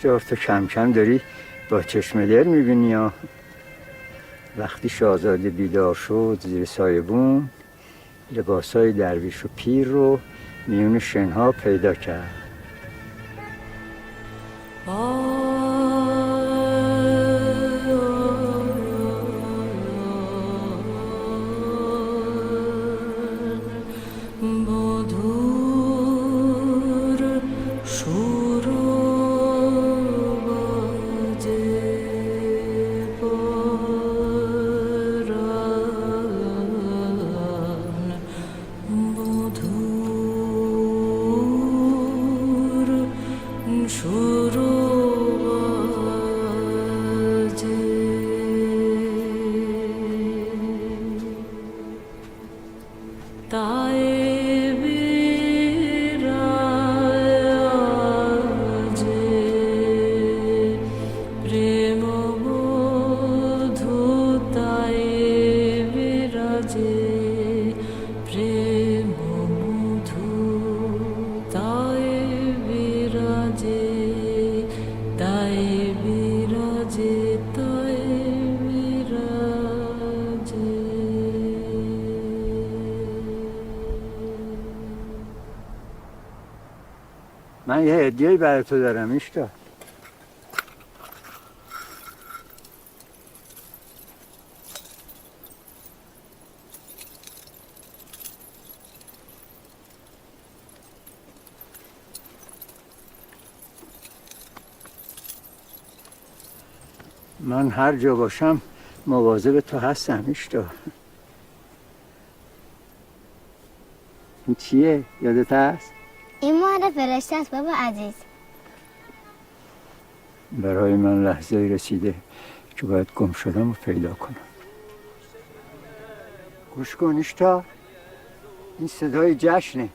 تو کم کم داری با چشم دل میبینی ها. وقتی شاهزاده بیدار شد زیر سایبون، لباسای درویش و پیر رو میون شنها پیدا کرد. بود من یه هدیه‌ای برای تو دارم ایشتا. من هر جا باشم مواظب تو هستم ایشتا. این چیه؟ یادت هست؟ این مال فرشته است بابا عزیز. برای من لحظه رسیده که باید گم شدم و پیدا کنم. گوش کن ایشتا، این صدای جشنه.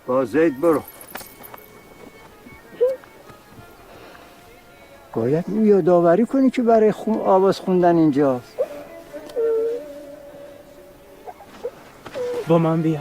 با زید برو. باید او یادآوری کنی که برای آواز خوندن اینجاست. با من بیا.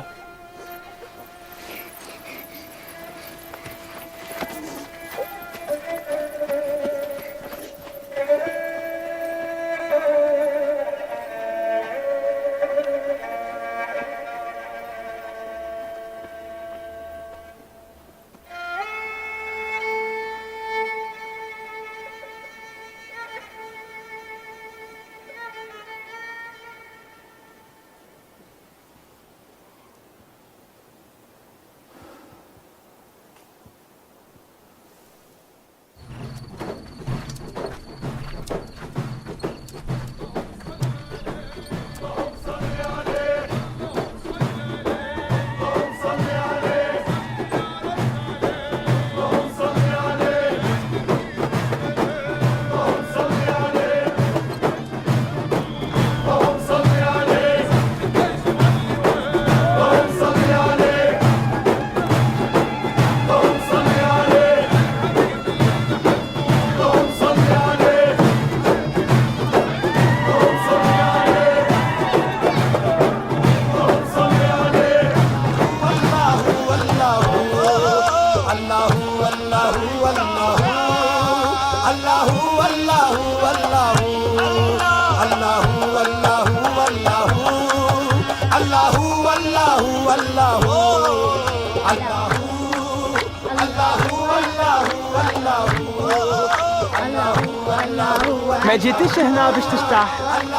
ما جيتيش هنا باش تشطح،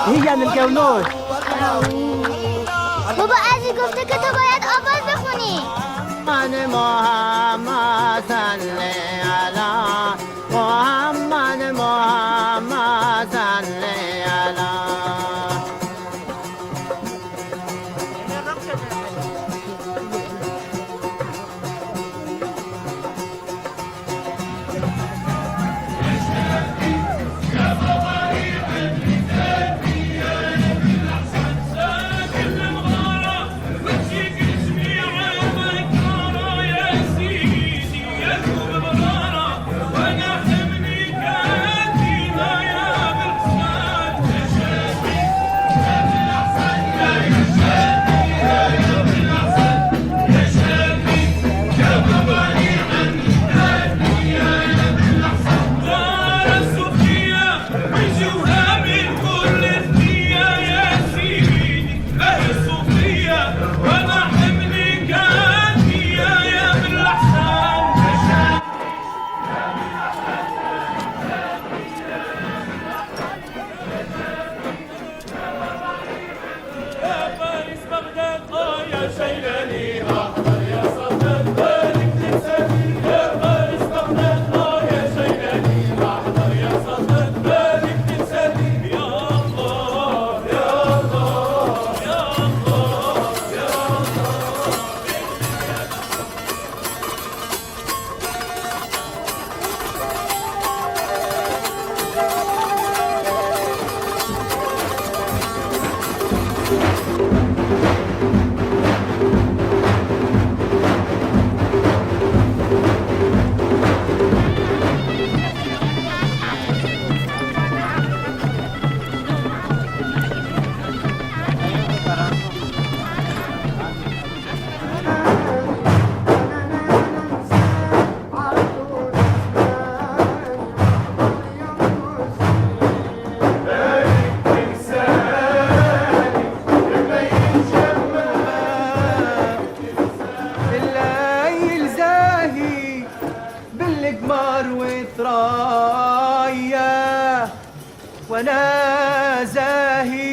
هي نلقاونوش. بابا عزیز گفته که تو باید آواز بخونی. من محمد صلی علی محمد محمد صلی علی.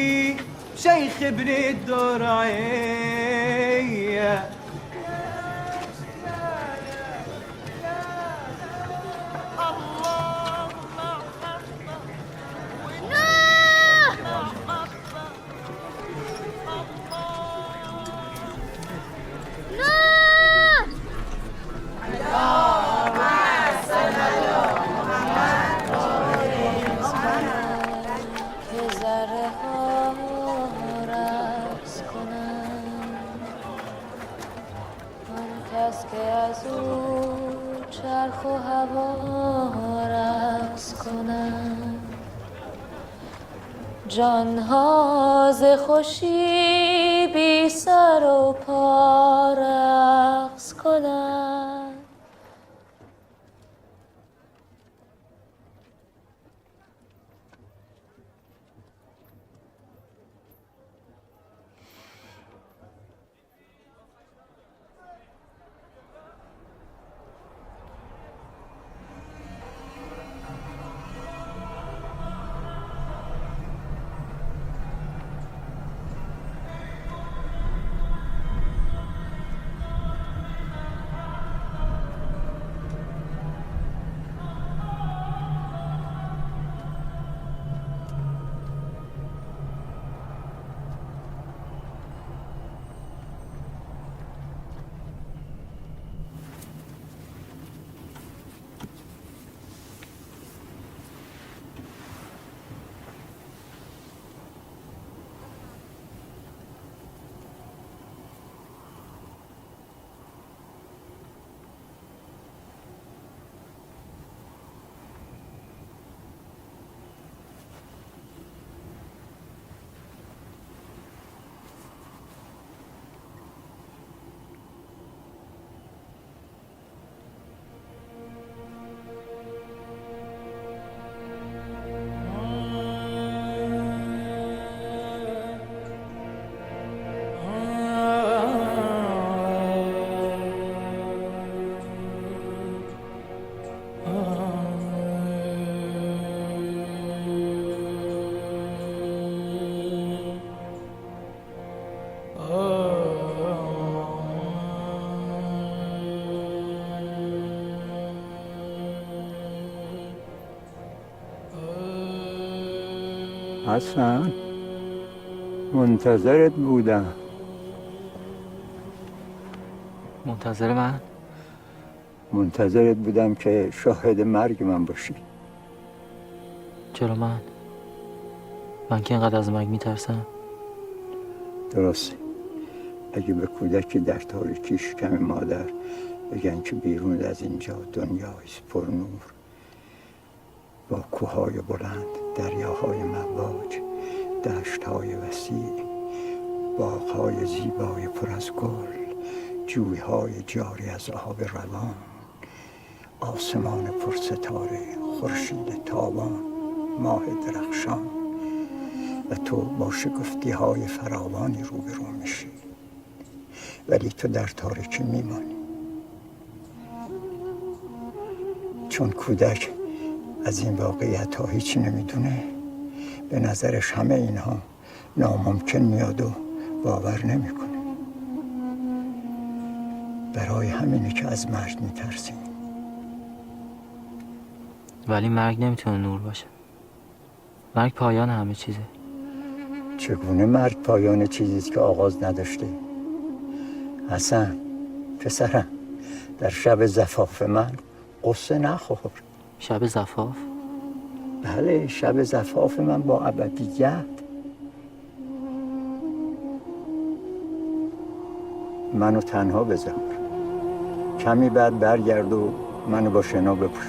علي شيخ ابن الدرعية. که از او چرخ و هوا رقص کنند، جانها ز خوشی بی سر و پا رقص کنند. حسن منتظرت بودم. منتظر من؟ منتظرت بودم که شاهد مرگ من باشی. چرا من؟ من که اینقدر از مرگ میترسم؟ درسته. اگه به کودکی در تاریکی شکم مادر بگن که بیرون از اینجا دنیایست پر نور، با کوههای بلند، دریاهای مواج، دشتهای وسیع، باغهای زیبای پر از گل، جویهای جاری از آب روان، آسمان پر ستاره، خورشید تابان، ماه درخشان، و تو با شگفتی‌های فراوانی روبرو میشی، ولی تو در تاریکی میمانی. چون کودک از این واقعیت ها هیچی نمیدونه، به نظرش همه اینها ناممکن میاد و باور نمیکنه. برای همینه که از مرگ میترسیم. ولی مرگ نمیتونه نور باشه. مرگ پایان همه چیزه. چگونه مرگ پایان چیزیست که آغاز نداشته؟ حسن پسرم، در شب زفاف من قصه نخور. شب زفاف؟ بله، شب زفاف من با ابدیت. منو تنها بذار، کمی بعد برگرد و منو با شنا بپوش.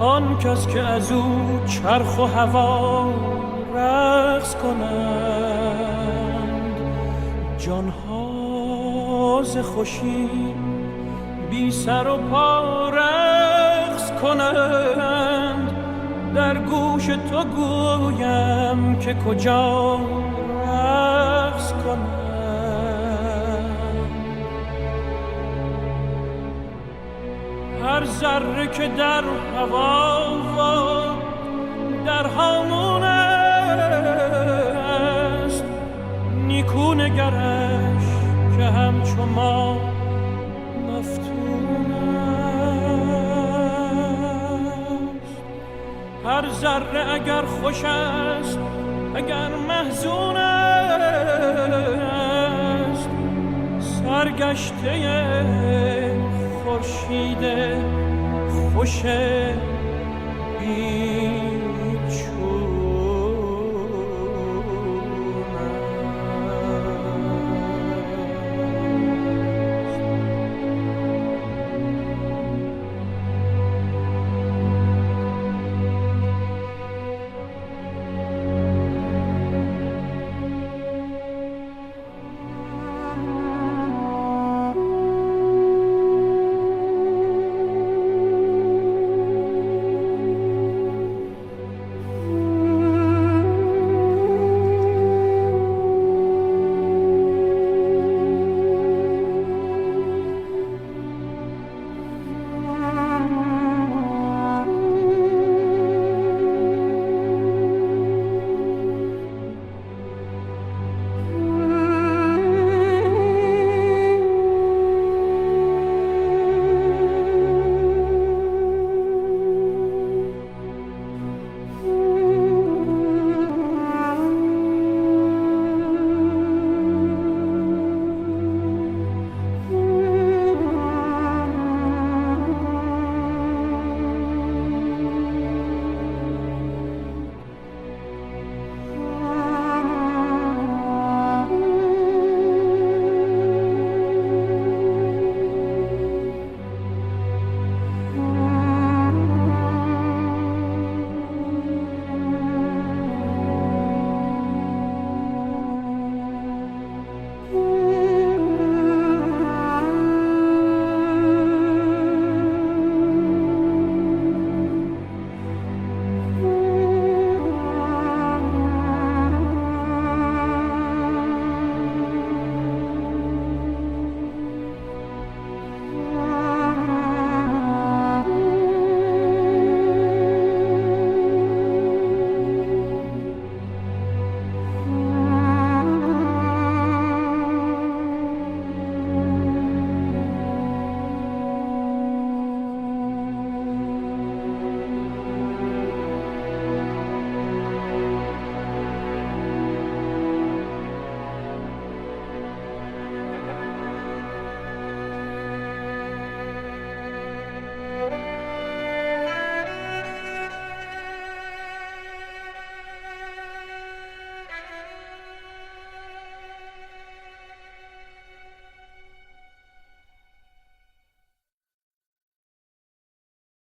آن کس که از او چرخ و هوا رقص کنند، جانها ز خوشی بی سر و پا رقص کنند. در گوش تو گویم که کجا رقص کنند. هر ذره که در هوا و در هامون است، نیکو نگرش که همچو ما مفتون است. هر ذره اگر خوش است اگر محزون است، سرگشته خورشید خوش بی